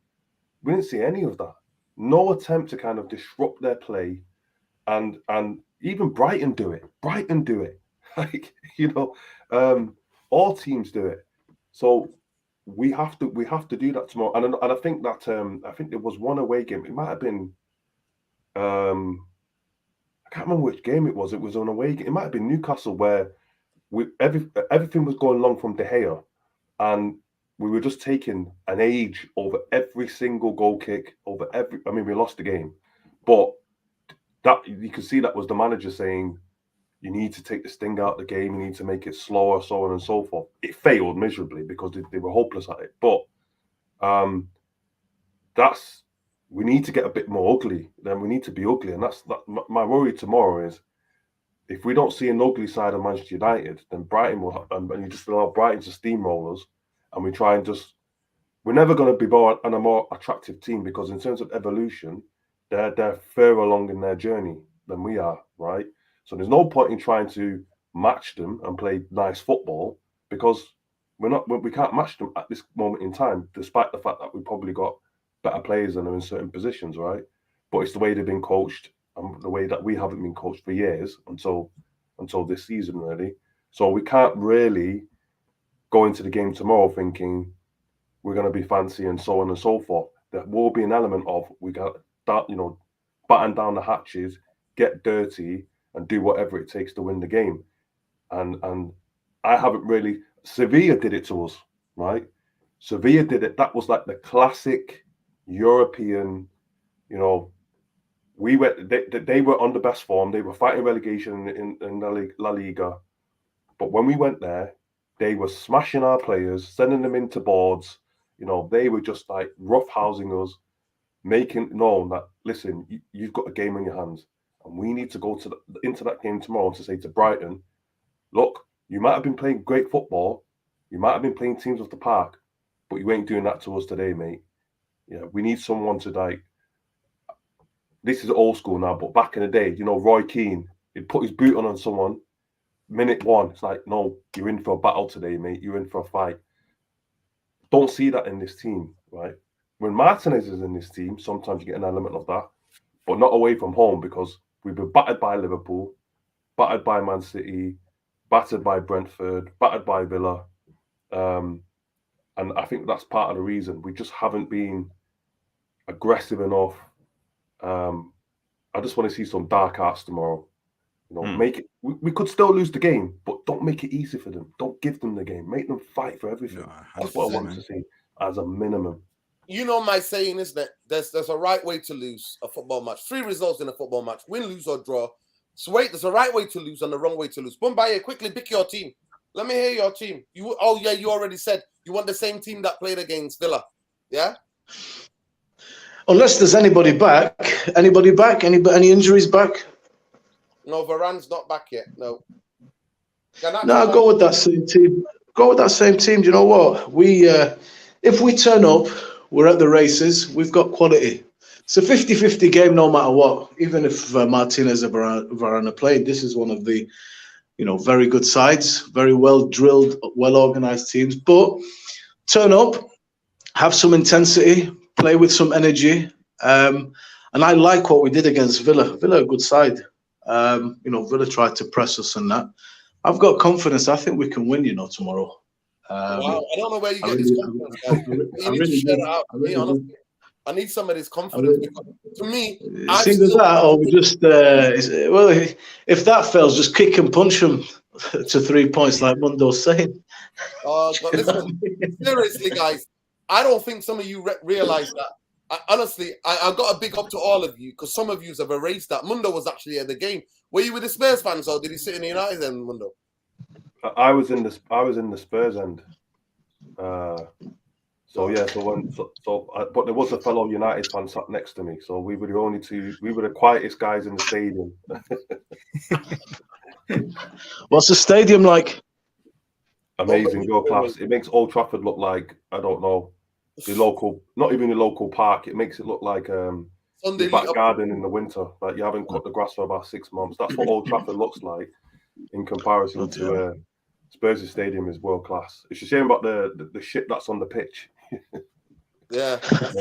we didn't see any of that. No attempt to kind of disrupt their play, and even Brighton do it. Like, you know, all teams do it. So we have to do that tomorrow. And I think that I think there was one away game. It might have been I can't remember which game it was. It was on away game. It might have been Newcastle, where everything was going along from De Gea, and we were just taking an age over every single goal kick, over every. I mean, we lost the game, but that you could see that was the manager saying, you need to take the sting out of the game, you need to make it slower, so on and so forth. It failed miserably because they were hopeless at it. But we need to get a bit more ugly. Then we need to be ugly, and that's my worry tomorrow is if we don't see an ugly side of Manchester United, then Brighton will, and you just allow Brighton to steamroll us, and we try and just. We're never going to be a more attractive team because in terms of evolution, they're further along in their journey than we are, right? So there's no point in trying to match them and play nice football because we can't match them at this moment in time, despite the fact that we've probably got better players than them in certain positions, right? But it's the way they've been coached and the way that we haven't been coached for years until this season, really. So we can't really go into the game tomorrow thinking we're going to be fancy and so on and so forth. There will be an element of we got that, you know, batten down the hatches, get dirty, and do whatever it takes to win the game. And I haven't really. Sevilla did it to us, right? Sevilla did it. That was like the classic European, you know. They were on the best form. They were fighting relegation in La Liga, but when we went there, they were smashing our players, sending them into boards. You know, they were just like roughhousing us, making known that listen, you've got a game in your hands. And we need to go into that game tomorrow to say to Brighton, look, you might have been playing great football, you might have been playing teams off the park, but you ain't doing that to us today, mate. Yeah, we need someone to like. This is old school now, but back in the day, you know, Roy Keane, he'd put his boot on someone. Minute one, it's like, no, you're in for a battle today, mate. You're in for a fight. Don't see that in this team, right? When Martinez is in this team, sometimes you get an element of that, but not away from home because we've been battered by Liverpool, battered by Man City, battered by Brentford, battered by Villa. And I think that's part of the reason. We just haven't been aggressive enough. I just want to see some dark arts tomorrow. You know, make it. We could still lose the game, but don't make it easy for them. Don't give them the game. Make them fight for everything. No, that's what I want to see as a minimum. You know my saying is that there's a right way to lose a football match. 3 results in a football match: win, lose, or draw. So wait, there's a right way to lose and the wrong way to lose. Bumbaye, quickly pick your team. Let me hear your team. You already said you want the same team that played against Villa. Yeah. Unless there's anybody back. Anybody back? Any injuries back? No, Varane's not back yet. No. No, go with that same team. Go with that same team. Do you know what? If we turn up, we're at the races. We've got quality. It's a 50-50 game no matter what. Even if Martinez or Varane played, this is one of the, very good sides, very well drilled, well organized teams. But turn up, have some intensity, play with some energy. And I like what we did against Villa. Villa, a good side. Villa tried to press us and that. I've got confidence. I think we can win, tomorrow. Wow, I don't know where you get this confidence, guys. You need to share it out to me, honestly. I need some of this confidence because, to me, it's either that or we just if that fails, just kick and punch them to 3 points, like Mundo's saying. Oh, God, listen, seriously, guys, I don't think some of you realize that. Honestly, I've got a big up to all of you because some of you have erased that. Mundo was actually at the game. Were you with the Spurs fans or did he sit in the United end, Mundo? I was in the Spurs end. But there was a fellow United fan sat next to me, so we were the quietest guys in the stadium. What's the stadium like? Amazing, world class. It makes Old Trafford look like, I don't know, not even the local park. It makes it look like the back garden in the winter. Like you haven't cut the grass for about 6 months. That's what Old Trafford looks like in comparison to Spurs' stadium is world class. It's a shame about the shit that's on the pitch. Yeah, that's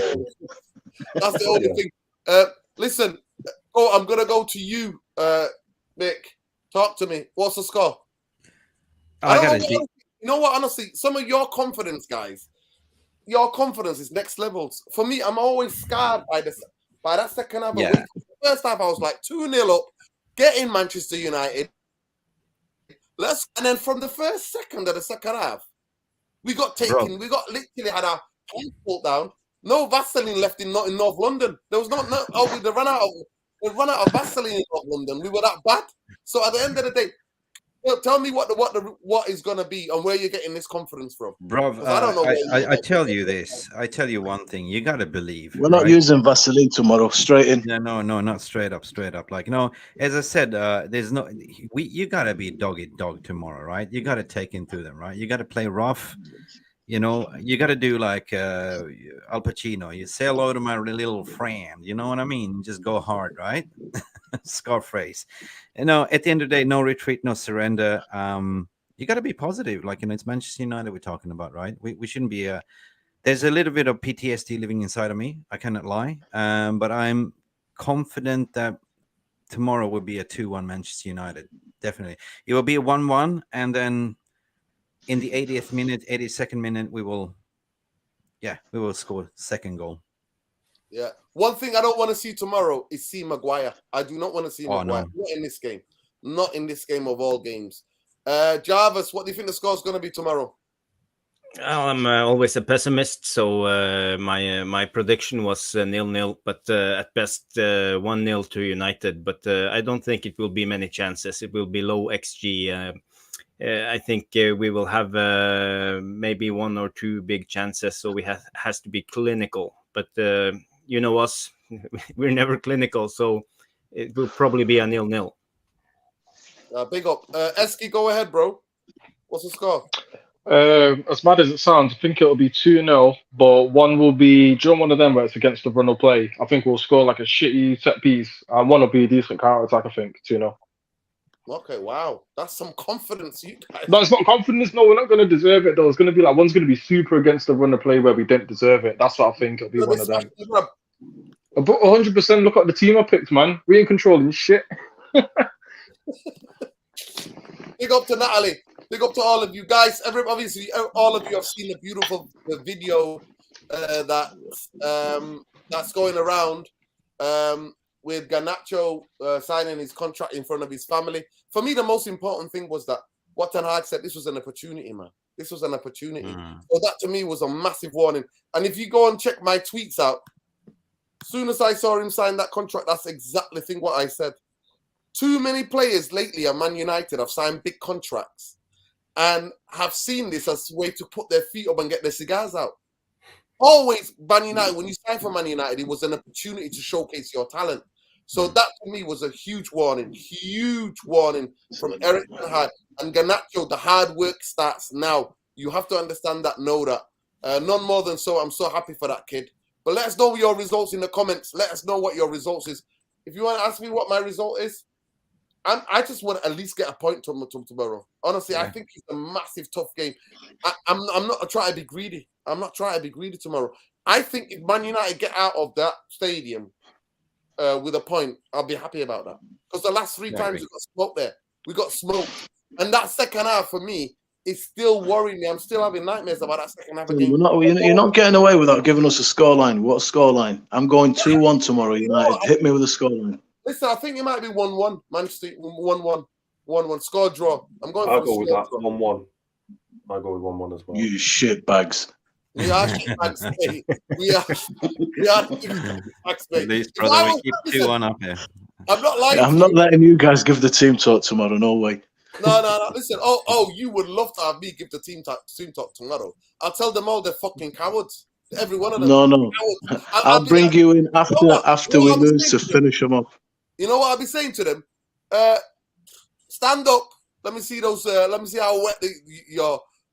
the only thing. Listen, I'm gonna go to you, Nick. Talk to me. What's the score? You know what? Honestly, some of your confidence, guys, your confidence is next levels. For me, I'm always scarred by that second half. Yeah. First half, I was like 2-0 up, getting Manchester United. And then from the first second of the second half, we got taken. Bro. We got literally had our pants pulled down. No Vaseline left in North London. There was they run out of Vaseline in North London. We were that bad. So at the end of the day, tell me what is gonna be and where you're getting this confidence from, bro. I don't know. I tell you this. I tell you one thing. You gotta believe. We're not using Vaseline tomorrow. Straight in. No, not straight up. Like as I said, there's no. You gotta be dog tomorrow, right? You gotta take into them, right? You gotta play rough. You gotta do like Al Pacino. You say hello to my little friend. You know what I mean? Just go hard, right? Scarface. At the end of the day, no retreat, no surrender. You got to be positive. Like, it's Manchester United we're talking about, right? We shouldn't be. There's a little bit of PTSD living inside of me. I cannot lie. But I'm confident that tomorrow will be a 2-1 Manchester United. Definitely. It will be a 1-1. And then in the 80th minute, 82nd minute, we will score second goal. Yeah. One thing I don't want to see tomorrow is see Maguire. I do not want to see Maguire. No. Not in this game. Not in this game of all games. Jarvis, what do you think the score is going to be tomorrow? Well, I'm always a pessimist, so my prediction was 0-0, but at best 1-0 to United. But I don't think it will be many chances. It will be low XG. I think we will have maybe 1 or 2 big chances, so we has to be clinical. But you know us, we're never clinical, so it will probably be a 0-0. Big up. Eski, go ahead, bro. What's the score? As mad as it sounds, I think it'll be 2-0, but one will be one of them where it's against the run of play. I think we'll score like a shitty set piece, and one will be a decent counter attack, I think, 2-0. Okay, wow. That's some confidence, you guys. No, it's not confidence. No, we're not going to deserve it, though. It's going to be like one's going to be super against the run of play where we didn't deserve it. That's what I think. It'll be one of them. But 100% look at the team I picked, man. We ain't controlling shit. Big up to Natalie. Big up to all of you guys. Obviously, all of you have seen the beautiful video that's going around with Garnacho signing his contract in front of his family. For me, the most important thing was that what Ten Hag said, this was an opportunity, man. This was an opportunity. So that to me was a massive warning. And if you go and check my tweets out, as soon as I saw him sign that contract, that's exactly what I said. Too many players lately at Man United have signed big contracts and have seen this as a way to put their feet up and get their cigars out. Always, Man United, when you sign for Man United, it was an opportunity to showcase your talent. So that to me was a huge warning from Eric Ten Hag. And Garnacho, the hard work starts now. You have to understand that, know that. None more than so. I'm so happy for that kid. But let us know your results in the comments. Let us know what your results is. If you want to ask me what my result is, I just want to at least get a point tomorrow. Honestly, I think it's a massive, tough game. I'm not trying to be greedy. I'm not trying to be greedy tomorrow. I think if Man United get out of that stadium with a point, I'll be happy about that. Because the last 3 times we got smoked there. We got smoked. And that second half, for me, is still worrying me. I'm still having nightmares about that second half of the game. You're not getting away without giving us a scoreline. What scoreline? I'm going 2-1 tomorrow, United. Hit me with a scoreline. Listen, I think it might be 1-1. Manchester 1-1. 1-1. Score draw. I'm going I'll for go a with score that. draw. 1-1. I'll go with 1-1 as well. You shit bags. We are shitbags, mate. We are shitbags, mate. Please, brother, we keep 2-1 up here. I'm not lying. I'm not letting you guys give the team talk tomorrow. No way. No. Listen. Oh, you would love to have me give the team talk tomorrow. I'll tell them all they're fucking cowards. Every one of them. No. I'll bring you in after we lose to finish them off. You know what I'll be saying to them? Stand up. Let me see those. Let me see how wet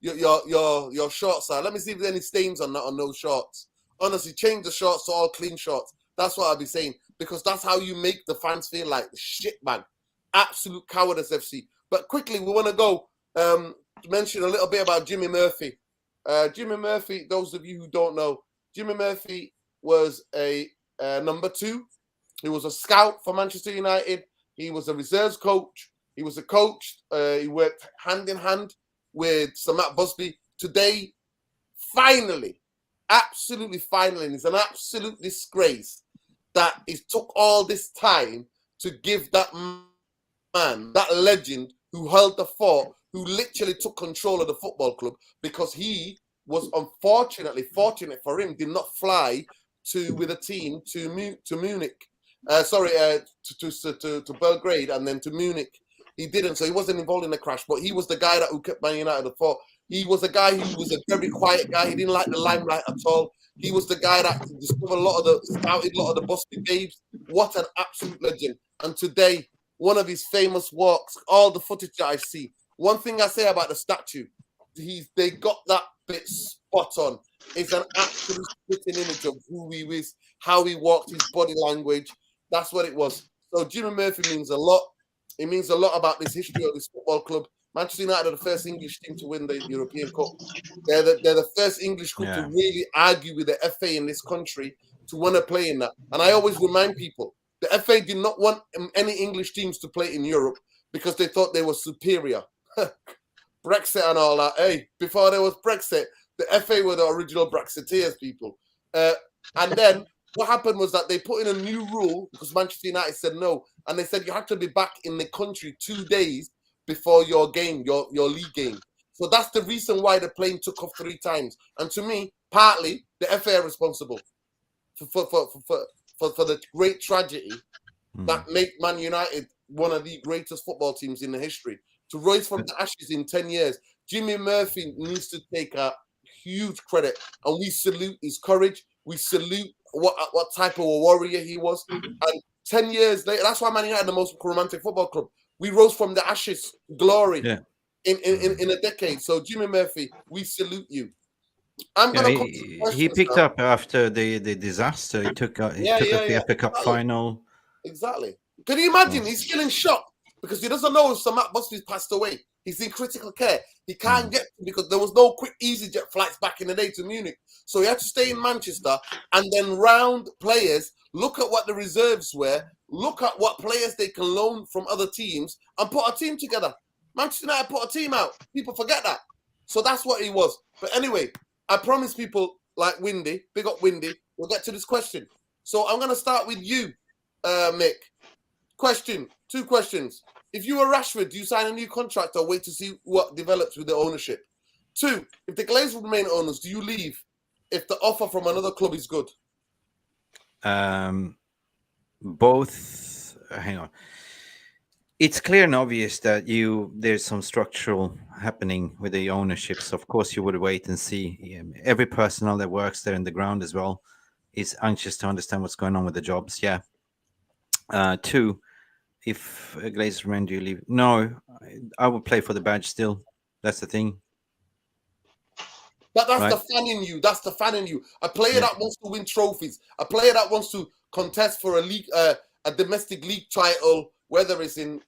your shorts are. Let me see if there's any stains on those shorts. Honestly, change the shorts to all clean shorts. That's what I'll be saying, because that's how you make the fans feel like shit, man. Absolute cowardice, FC. But quickly, we want to go mention a little bit about Jimmy Murphy. Jimmy Murphy, those of you who don't know, Jimmy Murphy was a number 2. He was a scout for Manchester United. He was a reserves coach. He was a coach. He worked hand in hand with Sir Matt Busby. Today, finally, absolutely finally, and it's an absolute disgrace that it took all this time to give that man, that legend who held the fort, who literally took control of the football club, because he was fortunate for him, did not fly with a team to Munich. To Belgrade and then to Munich. He didn't, so he wasn't involved in the crash, but he was the guy who kept Man United afloat. He was a guy who was a very quiet guy. He didn't like the limelight at all. He was the guy that discovered scouted a lot of the Busby babes. What an absolute legend. And today, one of his famous walks, all the footage that I see. One thing I say about the statue, they got that bit spot on. It's an absolute spitting image of who he is, how he walked, his body language. That's what it was. So Jimmy Murphy means a lot. It means a lot about this history of this football club. Manchester United are the first English team to win the European Cup. They're the first English club to really argue with the FA in this country to want to play in that. And I always remind people, the FA did not want any English teams to play in Europe because they thought they were superior. Brexit and all that. Hey, before there was Brexit, the FA were the original Brexiteers, people. And then what happened was that they put in a new rule because Manchester United said no. And they said you have to be back in the country 2 days before your game, your league game. So that's the reason why the plane took off 3 times. And to me, partly, the FA are responsible for the great tragedy that made Man United one of the greatest football teams in the history. To rise from the ashes in 10 years, Jimmy Murphy needs to take a huge credit. And we salute his courage. We salute what type of a warrior he was. And 10 years later, that's why Man United are the most romantic football club. We rose from the ashes, glory, in a decade. So Jimmy Murphy, we salute you. I'm gonna he picked up after the disaster. He took the FA Cup final. Exactly. Can you imagine? He's still in shock because he doesn't know if Sir Matt Busby's passed away. He's in critical care. He can't get because there was no quick EasyJet flights back in the day to Munich. So he had to stay in Manchester and then round players, look at what the reserves were, look at what players they can loan from other teams and put a team together. Manchester United put a team out. People forget that. So that's what he was. But anyway, I promise people like Windy, big up Windy, we'll get to this question. So I'm going to start with you, Mick. Question, 2 questions. If you were Rashford, do you sign a new contract or wait to see what develops with the ownership? 2, if the Glazers remain owners, do you leave if the offer from another club is good? Both. Hang on. It's clear and obvious that there's some structural happening with the ownerships. Of course, you would wait and see. Every personnel that works there in the ground as well is anxious to understand what's going on with the jobs. 2, if Glazers remain, do you leave? No, I would play for the badge still. That's the thing. But that's Right. the fan in you. That's the fan in you. A player that wants to win trophies. A player that wants to contest for a league, a domestic league title, whether it's in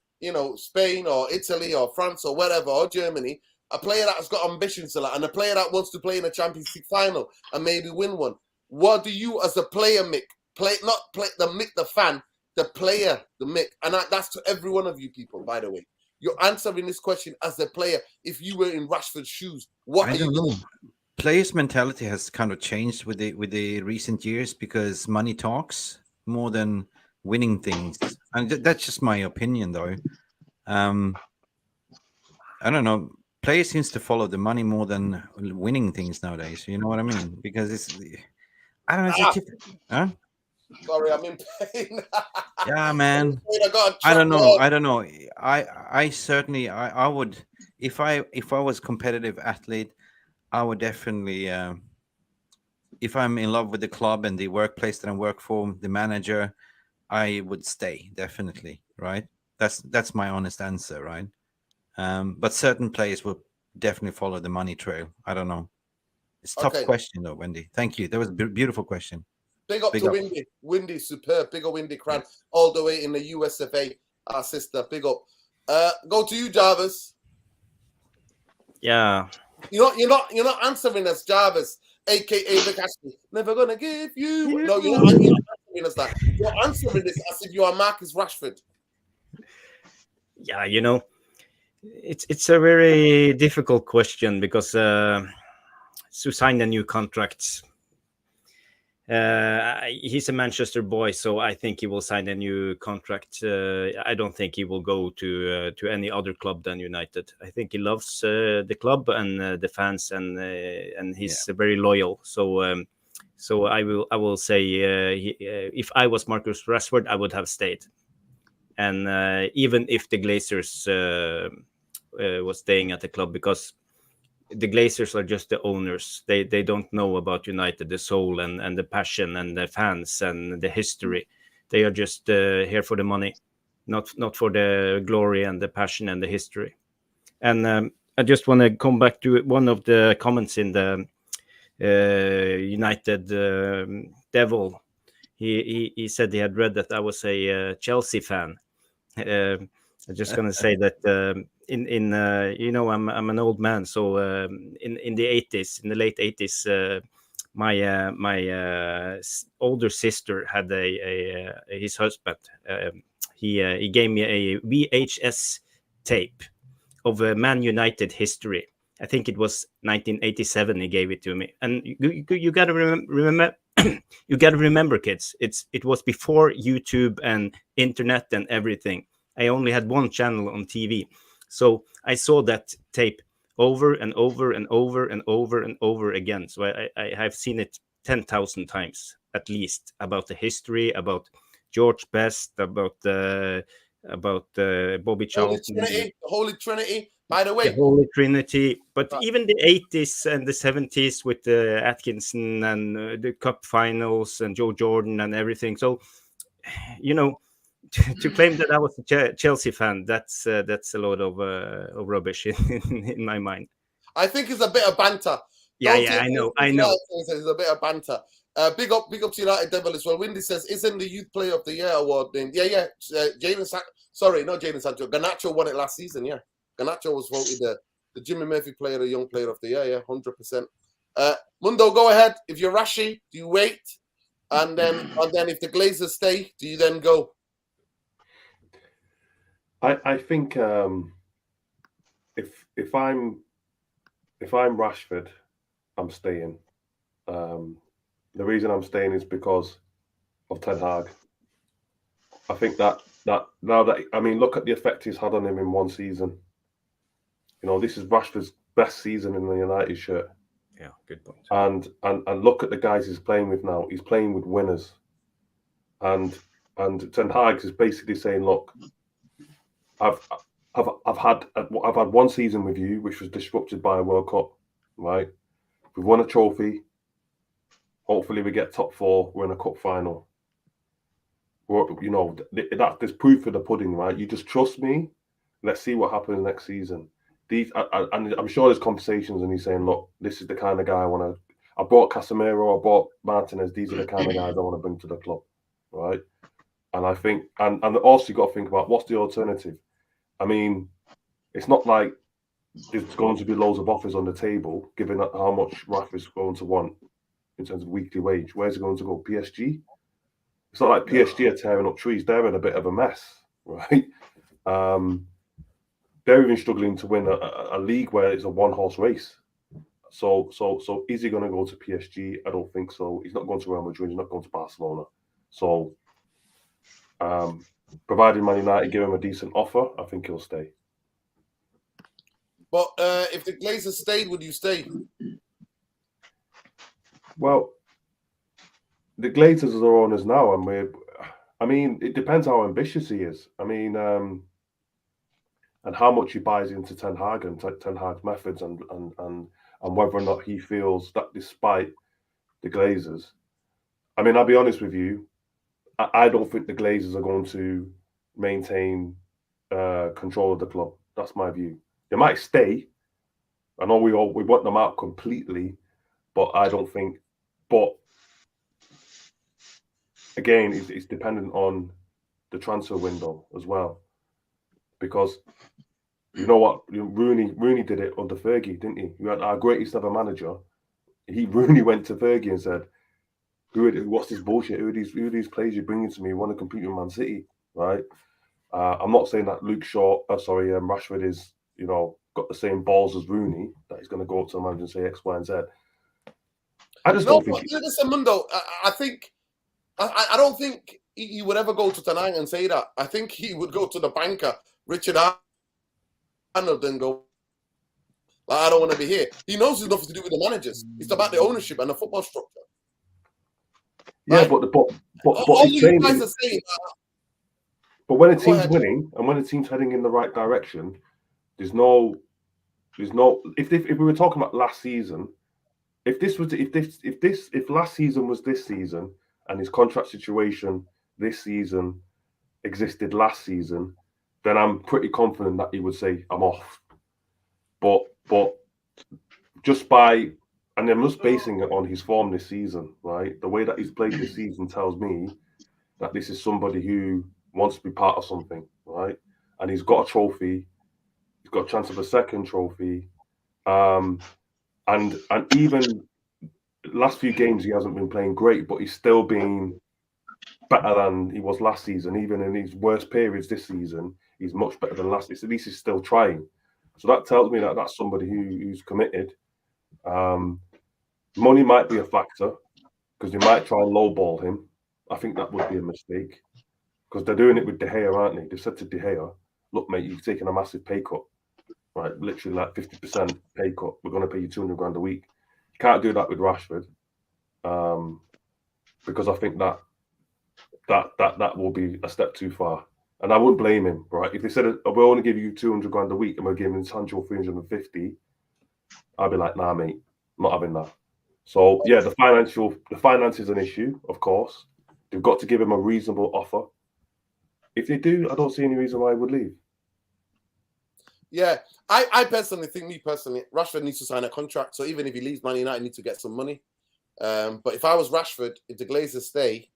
Spain or Italy or France or whatever, or Germany. A player that has got ambitions to that, and a player that wants to play in a Champions League final and maybe win one. What do you, as a player, Mick, the fan, the player, the Mick, and that's to every one of you people, by the way. You're answering this question as a player. If you were in Rashford's shoes, what are you going to do? Players' mentality has kind of changed with the recent years because money talks more than winning things, and that's just my opinion, though. I don't know. Players seems to follow the money more than winning things nowadays. You know what I mean? Because I don't know. Huh? Sorry, I'm in pain. Yeah, man. I don't know. I certainly I would if I was competitive athlete, I would definitely if I'm in love with the club and the workplace that I work for, the manager, I would stay definitely, right? That's my honest answer, right? But certain players will definitely follow the money trail. I don't know. It's a tough question though, Wendy. Thank you. That was a beautiful question. Big up to Windy. Windy, superb. Big up Windy Cran, all the way in the US of A. Our sister, big up. Go to you, Jarvis. Yeah. You're not answering us, Jarvis, aka Vic Ashley. Never gonna give you. No, you're not answering us that. You're answering this as if you are Marcus Rashford. Yeah, it's a very difficult question because to sign a new contract. He's a Manchester boy, so I think he will sign a new contract. I don't think he will go to any other club than United. I think he loves the club and the fans, and he's very loyal. So I will say if I was Marcus Rashford, I would have stayed. And even if the Glazers was staying at the club, because the Glazers are just the owners. They don't know about United, the soul and the passion and the fans and the history. They are just here for the money, not for the glory and the passion and the history. And I just want to come back to one of the comments in the United Devil. He said he had read that I was a Chelsea fan. I'm just gonna say that I'm an old man, so in the 80s, in the late 80s, my older sister had his husband. He gave me a VHS tape of Man United history. I think it was 1987. He gave it to me, and you got to remember. You got to remember, kids. It was before YouTube and internet and everything. I only had one channel on TV, so I saw that tape over and over and over and over and over again. So I have seen it 10,000 times at least, about the history, about George Best, about Bobby Charlton, the Holy Trinity. By the way, the Holy Trinity, but even the 80s and the 70s with Atkinson and the Cup finals and Joe Jordan and everything. So, to claim that I was a Chelsea fan, that's a lot of rubbish in my mind. I think it's a bit of banter. I know. It's a bit of banter. Big up to United Devil as well. Windy says, isn't the Youth Player of the Year award named? Yeah. Not Jadon Sancho. Garnacho won it last season, yeah. Garnacho was voted the Jimmy Murphy Player, the Young Player of the Year, yeah, 100%. Mundo, go ahead. If you're Rashi, do you wait? And then if the Glazers stay, do you then go? I think if I'm Rashford, I'm staying. The reason I'm staying is because of Ten Hag. I think that now that look at the effect he's had on him in one season. This is Rashford's best season in the United shirt. Yeah, good point. And look at the guys he's playing with now. He's playing with winners. And Ten Hag is basically saying, look, I've had one season with you, which was disrupted by a World Cup, right? We've won a trophy. Hopefully, we get top 4. We're in a cup final. There's proof of the pudding, right? You just trust me. Let's see what happens next season. these, and I'm sure there's conversations, and he's saying, look, this is the kind of guy I want to. I bought Casemiro, I bought Martinez. These are the kind of guys I want to bring to the club, right? And I think, and also you got to think about what's the alternative. I mean, it's not like there's going to be loads of offers on the table, given how much Rashford's going to want in terms of weekly wage. Where's he going to go? PSG? It's not like PSG are tearing up trees. They're in a bit of a mess, right? They're even struggling to win a league where it's a one-horse race. So is he going to go to PSG? I don't think so. He's not going to Real Madrid. He's not going to Barcelona. So, provided Man United give him a decent offer, I think he'll stay. But if the Glazers stayed, would you stay? Well, the Glazers are owners now, and I mean, it depends how ambitious he is. I mean, and how much he buys into Ten Hag and Ten Hag's methods, and whether or not he feels that despite the Glazers, I mean, I'll be honest with you, I don't think the Glazers are going to maintain control of the club. That's my view. They might stay. I know we want them out completely, but I don't think. But again, it's dependent on the transfer window as well, because you know what, Rooney did it under Fergie, didn't he? You had our greatest ever manager. Rooney went to Fergie and said, "What's this bullshit? Who are these players you're bringing to me? You want to compete with Man City, right?" I'm not saying that Rashford is, got the same balls as Rooney, that he's going to go up to the manager and say X, Y, and Z. I just don't think. Listen, Mundo, I think I don't think he would ever go to Ten Hag and say that. I think he would go to the banker, Richard Arnold, and go, I don't want to be here. He knows it's nothing to do with the managers. It's about the ownership and the football structure. Yeah, like, but all you guys are saying. But when a team's winning and when a team's heading in the right direction, there's no. If we were talking about last season, if last season was this season and his contract situation this season existed last season, then I'm pretty confident that he would say I'm off. But just by, and I'm just basing it on his form this season, right? The way that he's played this season tells me that this is somebody who wants to be part of something, right? And he's got a trophy. He's got a chance of a second trophy. And even last few games he hasn't been playing great, but he's still been better than he was last season. Even in his worst periods this season, he's much better than last. At least he's still trying. So that tells me that that's somebody who's committed. Money might be a factor because they might try and lowball him. I think that would be a mistake because they're doing it with De Gea, aren't they? They've said to De Gea, "Look, mate, you've taken a massive pay cut, right? Literally like 50% pay cut. We're going to pay you 200 grand a week." You can't do that with Rashford because I think that will be a step too far. And I wouldn't blame him, right? If they said, "We'll only give you 200 grand a week and we're giving him tangible 350, I'd be like, "Nah, mate, I'm not having that." So yeah, the finance is an issue, of course. They've got to give him a reasonable offer. If they do, I don't see any reason why he would leave. Yeah, I personally think, Rashford needs to sign a contract. So even if he leaves, Man United need to get some money. But if I was Rashford, if the Glazers stay,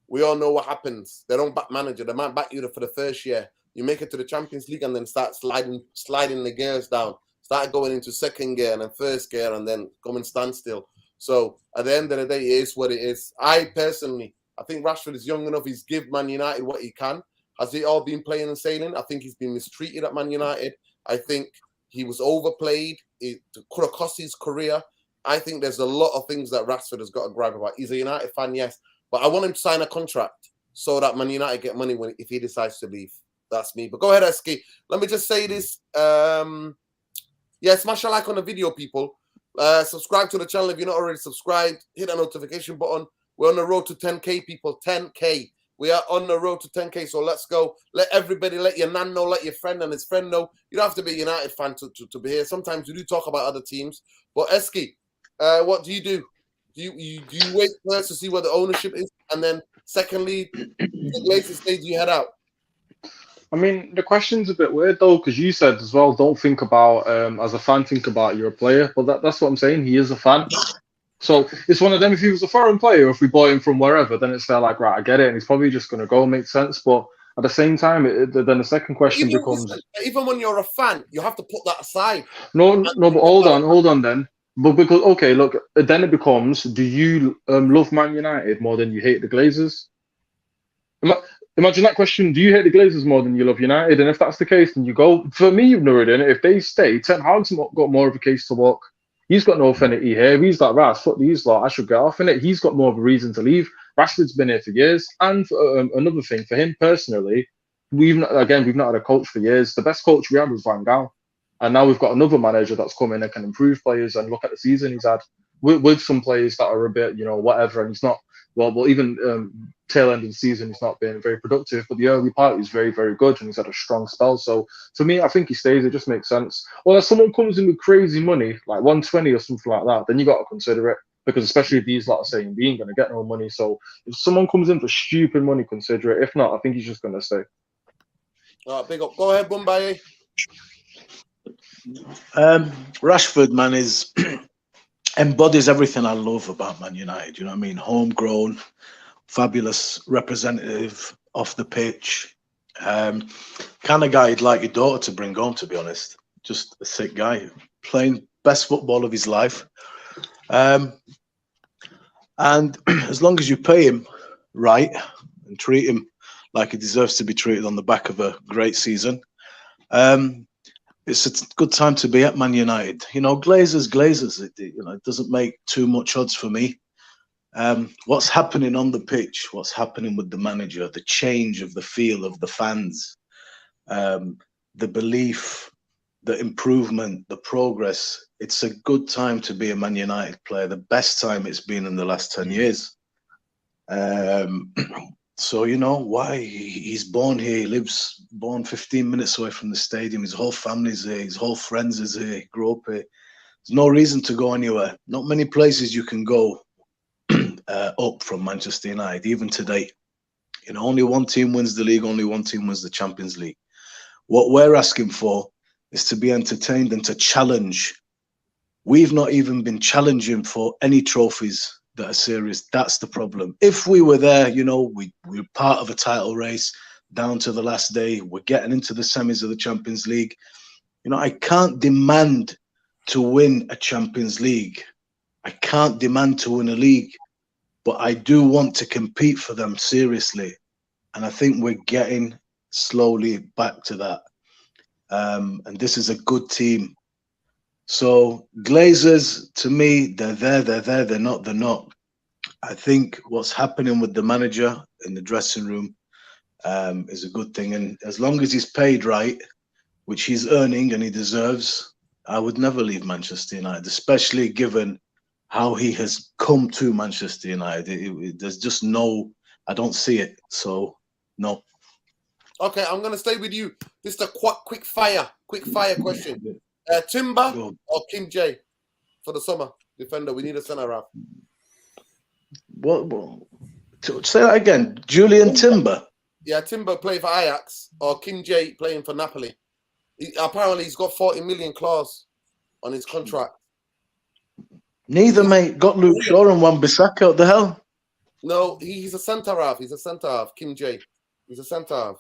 we all know what happens. They don't back manager. They might back you for the first year. You make it to the Champions League and then start sliding the gears down. Start going into second gear and then first gear and then come and stand still. So at the end of the day, it is what it is. I think Rashford is young enough. He's give Man United what he can. Has he all been playing and sailing? I think he's been mistreated at Man United. I think he was overplayed. It could have cost his career. I think there's a lot of things that Rashford has got to gripe about. He's a United fan, yes. But I want him to sign a contract so that Man United get money if he decides to leave. That's me. But go ahead, Eski. Let me just say this. Smash a like on the video, people. Subscribe to the channel if you're not already subscribed. Hit that notification button. We're on the road to 10K, people. 10K. We are on the road to 10K, so let's go. Let everybody, let your nan know, let your friend and his friend know. You don't have to be a United fan to be here. Sometimes we do talk about other teams. But Eski, what do you do? Do you wait first to see what the ownership is, and then secondly, the latest stage you head out? I mean, the question's a bit weird though, because you said as well, don't think about as a fan, think about you're a player. But that's what I'm saying. He is a fan. So it's one of them. If he was a foreign player, if we bought him from wherever, then it's there like, right, I get it, and he's probably just going to go, makes sense. But at the same time, then the second question becomes: even when you're a fan, you have to put that aside. No, but hold on, then. But because okay, look, then it becomes: do you love Man United more than you hate the Glazers? Imagine that question: do you hate the Glazers more than you love United? And if that's the case, then you go. For me, Nuruddin, if they stay, Ten Hag's got more of a case to walk. He's got no affinity here. He's like, right, fuck these lot. I should get off in it. He's got more of a reason to leave. Rashford's been here for years. And another thing, for him personally, we've not had a coach for years. The best coach we had was Van Gaal. And now we've got another manager that's come in and can improve players. And look at the season he's had with some players that are a bit, whatever. And he's not, well, even tail end of the season, he's not been very productive. But the early part, he's very, very good. And he's had a strong spell. So for me, I think he stays. It just makes sense. Well, if someone comes in with crazy money, like 120 or something like that, then you got to consider it. Because especially if these lot are saying we ain't going to get no money. So if someone comes in for stupid money, consider it. If not, I think he's just going to stay. All right, big up. Go ahead, Mumbai. Rashford, man, embodies everything I love about Man United. You know what I mean? Homegrown, fabulous representative off the pitch. Kind of guy you'd like your daughter to bring home, to be honest. Just a sick guy. Playing best football of his life. And as long as you pay him right and treat him like he deserves to be treated on the back of a great season, it's a good time to be at Man United. Glazers. It doesn't make too much odds for me. What's happening on the pitch? What's happening with the manager? The change of the feel of the fans, the belief, the improvement, the progress. It's a good time to be a Man United player. The best time it's been in the last 10 years. So why he's born here. He lives 15 minutes away from the stadium. His whole family's here. His whole friends is here. He grew up here. There's no reason to go anywhere. Not many places you can go up from Manchester United, even today. Only one team wins the league. Only one team wins the Champions League. What we're asking for is to be entertained and to challenge. We've not even been challenging for any trophies that are serious. That's the problem. If we were there, we're part of a title race down to the last day. We're getting into the semis of the Champions League. I can't demand to win a Champions League. I can't demand to win a league, but I do want to compete for them seriously. And I think we're getting slowly back to that. And this is a good team. So Glazers, to me, they're there, they're not. I think what's happening with the manager in the dressing room is a good thing. And as long as he's paid right, which he's earning and he deserves, I would never leave Manchester United, especially given how he has come to Manchester United. There's just I don't see it. So, no. Okay, I'm going to stay with you. This is a quick fire question. Timber or Kim J for the summer defender? We need a centre half. What? Say that again. Julian Timber. Yeah, Timber playing for Ajax or Kim J playing for Napoli. Apparently, he's got 40 million clause on his contract. Neither, mate. Got Luke Shaw and Wan-Bissaka. What the hell? No, he's a centre half. He's a centre half. Kim J. He's a centre half.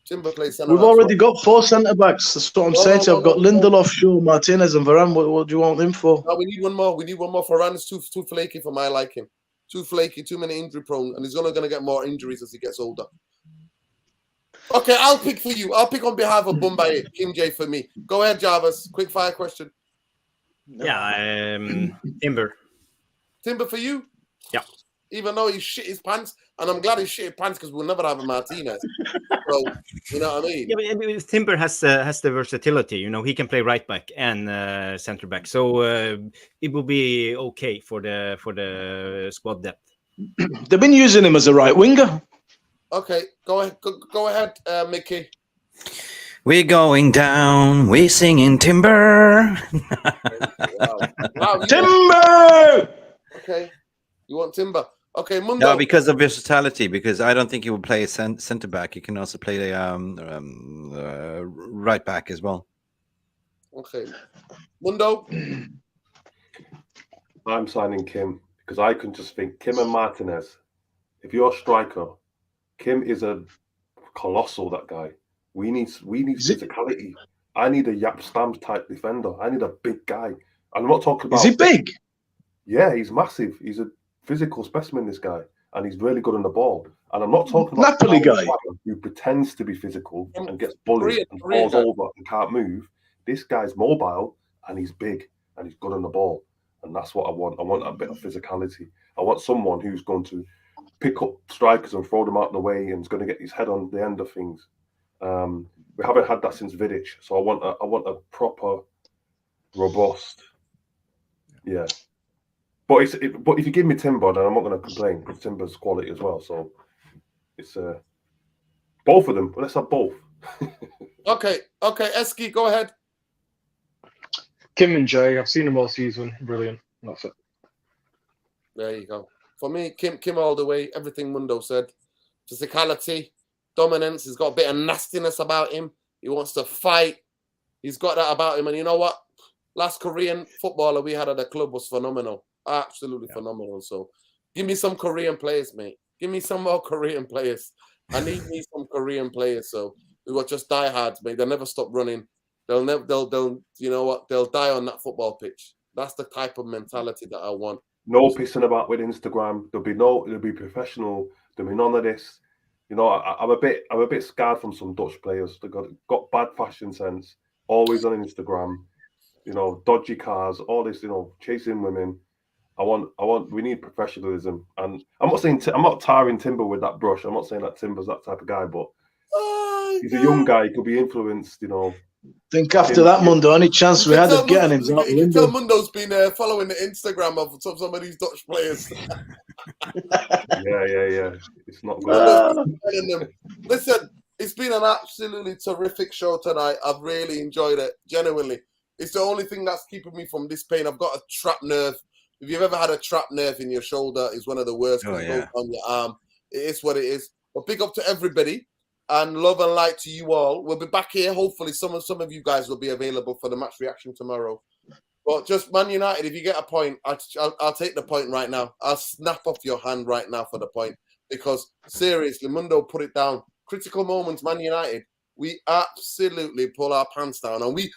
Timber plays centre. We've already got 4 centre backs. That's what I'm saying. I've got Lindelof, Shaw, Martinez, and Varane. What do you want them for? No, we need one more. We need one more. Varane is too flaky for my liking. Too flaky, too many injury prone, and he's only going to get more injuries as he gets older. Okay, I'll pick for you. I'll pick on behalf of Bombay, Kim J for me. Go ahead, Jarvis. Quick fire question. Yeah, Timber. Timber for you? Yeah. Even though he shit his pants, and I'm glad he shit his pants because we'll never have a Martinez. So, you know what I mean? Yeah, but Timber has the versatility. He can play right back and center back, so it will be okay for the squad depth. They've been using him as a right winger. Okay, go ahead, Mickey. We're going down. We're singing Timber. Wow, Timber. Okay, you want Timber? Okay, Mundo. No, because of versatility. Because I don't think he will play a centre back. He can also play right back as well. Okay, Mundo. I'm signing Kim because I can just think Kim and Martinez. If you're a striker, Kim is a colossal. That guy. We need physicality. I need a Yap Stamps type defender. I need a big guy. I'm not talking about. Is he big? Yeah, he's massive. He's a physical specimen, this guy, and he's really good on the ball. And I'm not talking about Napoli guy who pretends to be physical and gets bullied and falls Korea. over and can't move. This guy's mobile and he's big and he's good on the ball, and that's what I want. I want a bit of physicality. I want someone who's going to pick up strikers and throw them out of the way and is going to get his head on the end of things. We haven't had that since Vidic, so I want a proper, robust, yeah. But if you give me Timber, then I'm not going to complain because Timber's quality as well. So it's both of them. Let's have both. Okay, Eski, go ahead. Kim and Jay, I've seen them all season. Brilliant. That's it. There you go. For me, Kim all the way. Everything Mundo said. Physicality, dominance. He's got a bit of nastiness about him. He wants to fight. He's got that about him. And you know what? Last Korean footballer we had at the club was phenomenal. Absolutely phenomenal. So give me some Korean players, mate. Give me some more Korean players. I need me some Korean players. So we were just diehards, mate. They'll never stop running. They'll you know what? They'll die on that football pitch. That's the type of mentality that I want. No pissing about with Instagram. There'll be professional. There'll be none of this. You know, I'm a bit scared from some Dutch players. They got bad fashion sense. Always on Instagram. You know, dodgy cars. All this. You know, chasing women. We need professionalism. And I'm not tarring Timber with that brush. I'm not saying that Timber's that type of guy, but he's a young guy. He could be influenced. You know. Think after that, Mundo, any chance we had of getting him? You can tell Mundo's been following the Instagram of some of these Dutch players. Yeah. It's not good. Listen, it's been an absolutely terrific show tonight. I've really enjoyed it, genuinely. It's the only thing that's keeping me from this pain. I've got a trapped nerve. If you've ever had a trapped nerve in your shoulder, it's one of the worst. It goes on your arm. It is what it is. But big up to everybody. And love and light to you all. We'll be back here. Hopefully, some of you guys will be available for the match reaction tomorrow. But just Man United, if you get a point, I'll take the point right now. I'll snap off your hand right now for the point. Because seriously, Mundo put it down. Critical moments, Man United. We absolutely pull our pants down. And we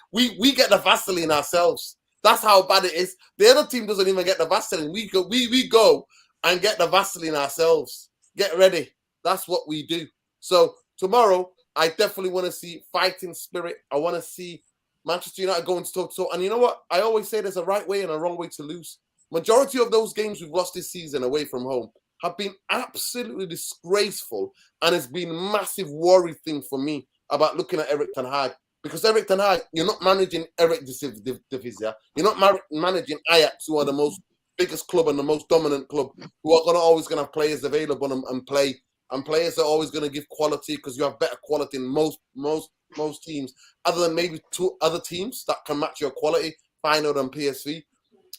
get the Vaseline ourselves. That's how bad it is. The other team doesn't even get the Vaseline. We go and get the Vaseline ourselves. Get ready. That's what we do. So tomorrow, I definitely want to see fighting spirit. I want to see Manchester United going toe-to-toe. And you know what? I always say there's a right way and a wrong way to lose. Majority of those games we've lost this season away from home have been absolutely disgraceful. And it's been a massive worry thing for me about looking at Erik ten Hag. Because Erik ten Hag, you're not managing Erik Division. You're not managing Ajax, who are the most biggest club and the most dominant club, who are always going to have players available and play. And players are always going to give quality because you have better quality in most teams, other than maybe two other teams that can match your quality, Feyenoord and PSV.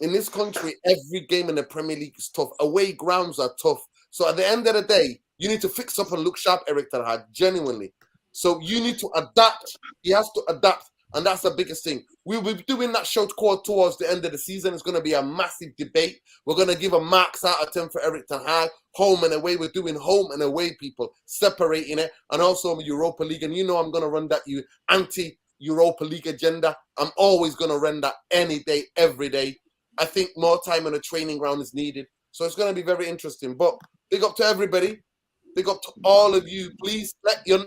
In this country, every game in the Premier League is tough. Away grounds are tough. So at the end of the day, you need to fix up and look sharp, Erik ten Hag, genuinely. So you need to adapt. He has to adapt. And that's the biggest thing. We'll be doing that show towards the end of the season. It's going to be a massive debate. We're going to give a marks out of 10 for Erik ten Hag. Home and away. We're doing home and away, people. Separating it. And also Europa League. And you know I'm going to run that anti-Europa League agenda. I'm always going to run that any day, every day. I think more time on the training ground is needed. So it's going to be very interesting. But big up to everybody. Big up to all of you. Please let your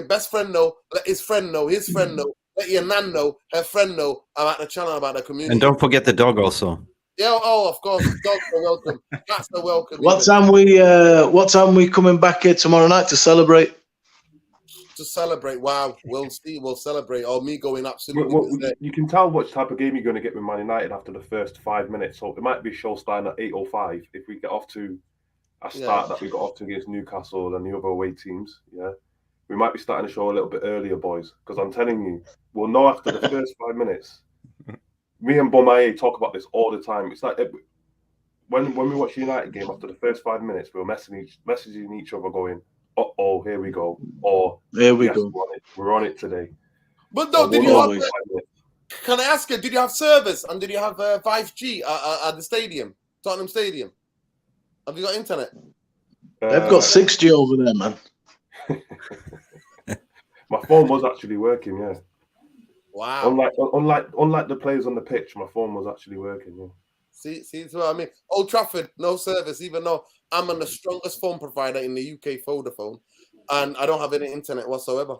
best friend know. Let his friend know. His friend know. Let your nan know, her friend know about the channel, about the community. And don't forget the dog also. Yeah, of course. Dogs are welcome. Cats are welcome. What time we coming back here tomorrow night to celebrate? To celebrate. Wow. We'll see. We'll celebrate. Or me going absolutely. Well, you can tell what type of game you're going to get with Man United after the first 5 minutes. So it might be show starting at 8:05 if we get off to a start that we got off to against Newcastle and the other away teams. Yeah. We might be starting the show a little bit earlier, boys, because I'm telling you, we'll know after the first 5 minutes. Me and Bomaye talk about this all the time. It's like when we watched the United game, after the first 5 minutes, we were messaging each other, going, "Oh, here we go," or There we "Yes, go. we're on it today." But no, So did one you of have? those 5 minutes. Can I ask you? Did you have service and did you have 5G at the stadium, Tottenham Stadium? Have you got internet? They've got 6G over there, man. My phone was actually working, yeah. Wow. Unlike the players on the pitch, my phone was actually working, yeah. See what I mean? Old Trafford, no service, even though I'm on the strongest phone provider in the UK, Vodafone, and I don't have any internet whatsoever.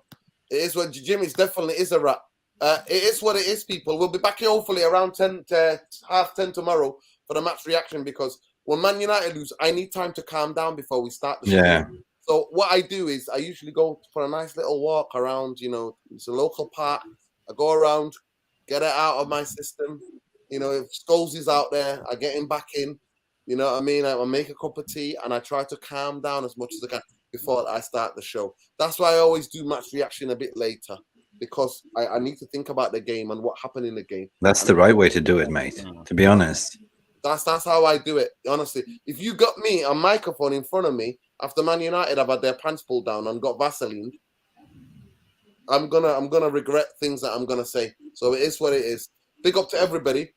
It is what Jimmy's definitely is a rat. It is what it is, people. We'll be back here hopefully around 10 to 10:30 tomorrow for the match reaction, because when Man United lose, I need time to calm down before we start the show. Yeah. So what I do is I usually go for a nice little walk around, it's a local park. I go around, get it out of my system. If Scholes is out there, I get him back in. You know what I mean? I make a cup of tea and I try to calm down as much as I can before I start the show. That's why I always do match reaction a bit later, because I need to think about the game and what happened in the game. That's the right way to do it, mate. To be honest. That's how I do it, honestly. If you got me a microphone in front of me after Man United have had their pants pulled down and got Vaseline, I'm gonna regret things that I'm gonna say. So it is what it is. Big up to everybody.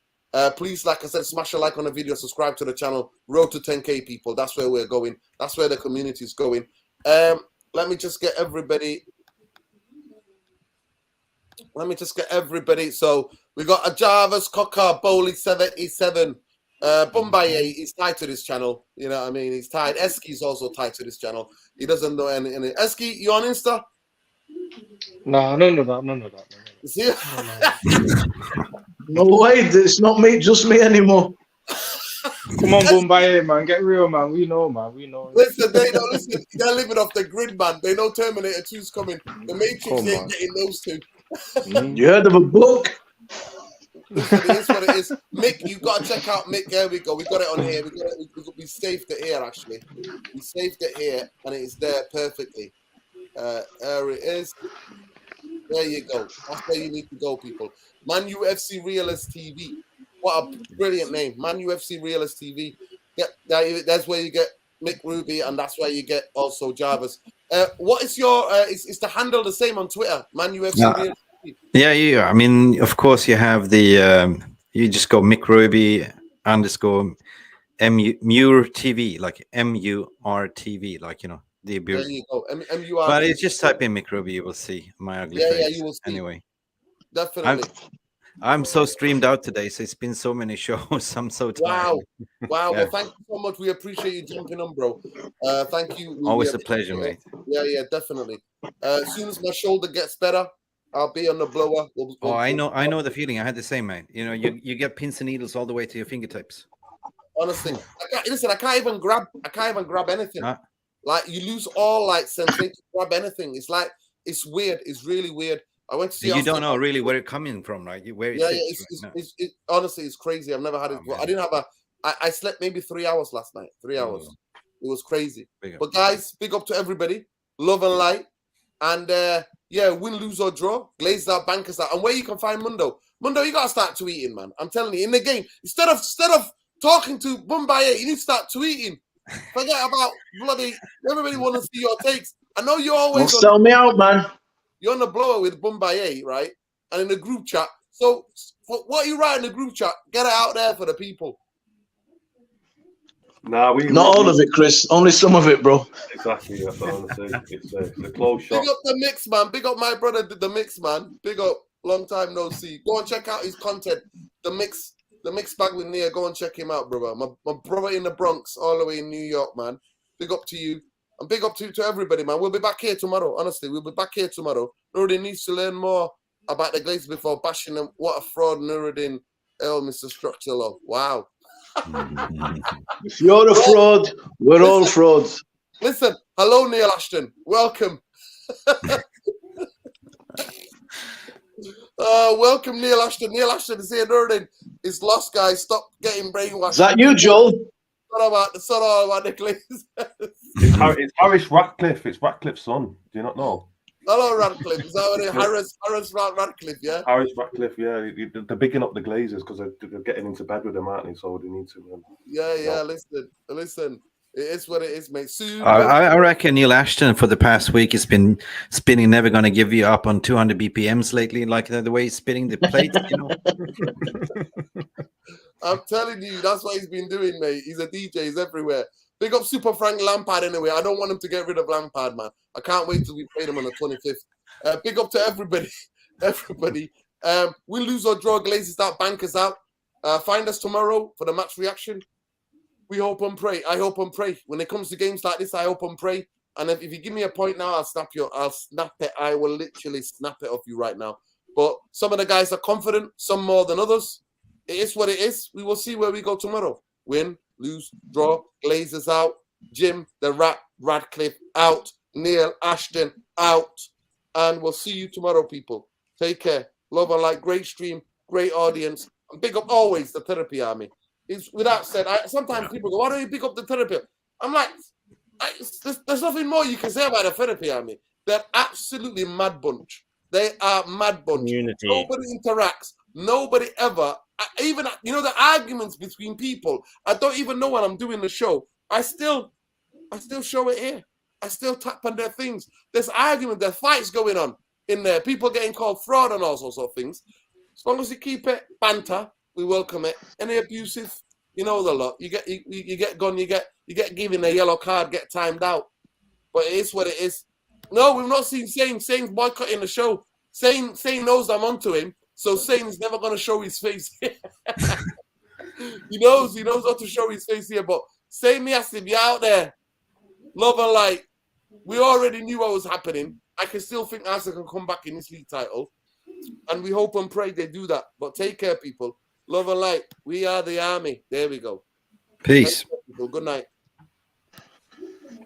Please, like I said, smash a like on the video, subscribe to the channel. Road to 10K, people. That's where we're going. That's where the community is going. Let me just get everybody. So we got a Jarvis Cocker Bowley 77. Bumbaye is tied to this channel. You know what I mean? He's tied. Eski's also tied to this channel. He doesn't know any. Eski, you on Insta? No, none of that. See? No way, it's not me, just me anymore. Come on, Bombay, man, get real, man. We know, man. We know. Listen, they're living off the grid, man. They know Terminator 2's coming. The Matrix ain't getting those two. You heard of a book? Listen, it is what it is. Mick, you got to check out Mick. There we go. We got it on here. We saved it here, actually. We saved it here, and it is there perfectly. There it is. There you go. That's where you need to go, people. Man UFC Realist TV. What a brilliant name. Man UFC Realist TV. That's where you get Mick Ruby, and that's where you get also Jarvis. What is your is the handle the same on Twitter? Man UFC Realist TV. Yeah. I mean, of course, you have the you just go Mick Ruby _ MUR TV, like MUR TV, like the There you go. MUR. But it's just type in Mick Ruby, you will see my ugly face. Yeah, you will see. Anyway, Definitely. I'm so streamed out today, so it's been so many shows. I'm so tired. Wow. Yeah. Well, thank you so much. We appreciate you jumping on, bro. Thank you. Always a pleasure, mate. Yeah, definitely. As soon as my shoulder gets better, I'll be on the blower. I know the feeling. I had the same, mate. You get pins and needles all the way to your fingertips. Honestly, I can't even grab anything. Like, you lose all sensation to grab anything. It's like, it's weird. It's really weird. I went to see. You don't know really where it's coming from, right? Where it's honestly, it's crazy. I've never had it. I didn't have I slept maybe 3 hours last night. 3 hours. It was crazy. But guys, big up to everybody. Love and light. And win, lose or draw. Glazed out, bankers out. And where you can find Mundo. Mundo, you gotta start tweeting, man. I'm telling you, in the game, instead of talking to Bombay, you need to start tweeting. Forget about bloody. Everybody want to see your takes. I know you always. Don't sell me out, man. You're on the blower with Bombay, right? And in the group chat. So what you write in the group chat, get it out there for the people. Nah, not all of it, Chris. Only some of it, bro. Exactly. That's what I'm saying. It's a close shot. Big up the mix, man. Big up my brother, the mix, man. Big up. Long time no see. Go and check out his content. The mix bag with Nia. Go and check him out, brother. My brother in the Bronx, all the way in New York, man. Big up to you. And big up to everybody, man. We'll be back here tomorrow. Honestly, we'll be back here tomorrow. Nuruddin needs to learn more about the Glazers before bashing them. What a fraud, Nuruddin. Oh, Mr. Structural. Wow. If you're a fraud, we're all frauds. Listen, hello, Neil Ashton. Welcome. Welcome, Neil Ashton. Neil Ashton is here. Nuruddin is lost, guys. Stop getting brainwashed. Is that you, Joel? It's not all about the Glazers. It's Harris Ratcliffe. It's Ratcliffe's son. Do you not know? Hello, Radcliffe. Is that what it is? Harris Radcliffe, yeah? Harris Ratcliffe, yeah. They're bigging up the Glazers because they're getting into bed with them, aren't they? So they need to. Yeah. Listen. It is what it is, mate. Soon. I reckon Neil Ashton for the past week has been spinning Never Gonna Give You Up on 200 BPMs lately, like the way he's spinning the plates, you know. I'm telling you, that's what he's been doing, mate. He's a DJ, he's everywhere. Big up Super Frank Lampard anyway. I don't want him to get rid of Lampard, man. I can't wait till we play him on the 25th. Big up to everybody. Everybody. We lose or draw, Glazers out, bankers out. Find us tomorrow for the match reaction. We hope and pray. I hope and pray. When it comes to games like this, I hope and pray. And if you give me a point now, I'll snap it. I will literally snap it off you right now. But some of the guys are confident, some more than others. It is what it is. We will see where we go tomorrow. Win, lose, draw, Glazers out. Jim, the Radcliffe out. Neil Ashton out. And we'll see you tomorrow, people. Take care. Love and light. Great stream. Great audience. And big up always the Therapy Army. It's, with that said, sometimes people go, why don't you pick up the Therapy? I'm like, there's nothing more you can say about the Therapy Army. They're absolutely mad bunch. They are mad bunch. Community. Nobody interacts. Nobody ever. Even, you know, the arguments between people. I don't even know when I'm doing the show. I still show it here. I still tap on their things. There's argument, there's fights going on in there. People getting called fraud and all sorts of things. As long as you keep it banter, we welcome it. Any abusive, you know the lot. You get gone, you get given a yellow card, get timed out. But it is what it is. No, we've not seen Sane. Sane's boycotting the show. Sane knows I'm onto him, so Sane is never going to show his face. He knows not to show his face here, but Sane has to be out there. Love and light. We already knew what was happening. I can still think Arsenal can come back in this league title. And we hope and pray they do that. But take care, people. Love and light. We are the army. There we go. Peace. Good night.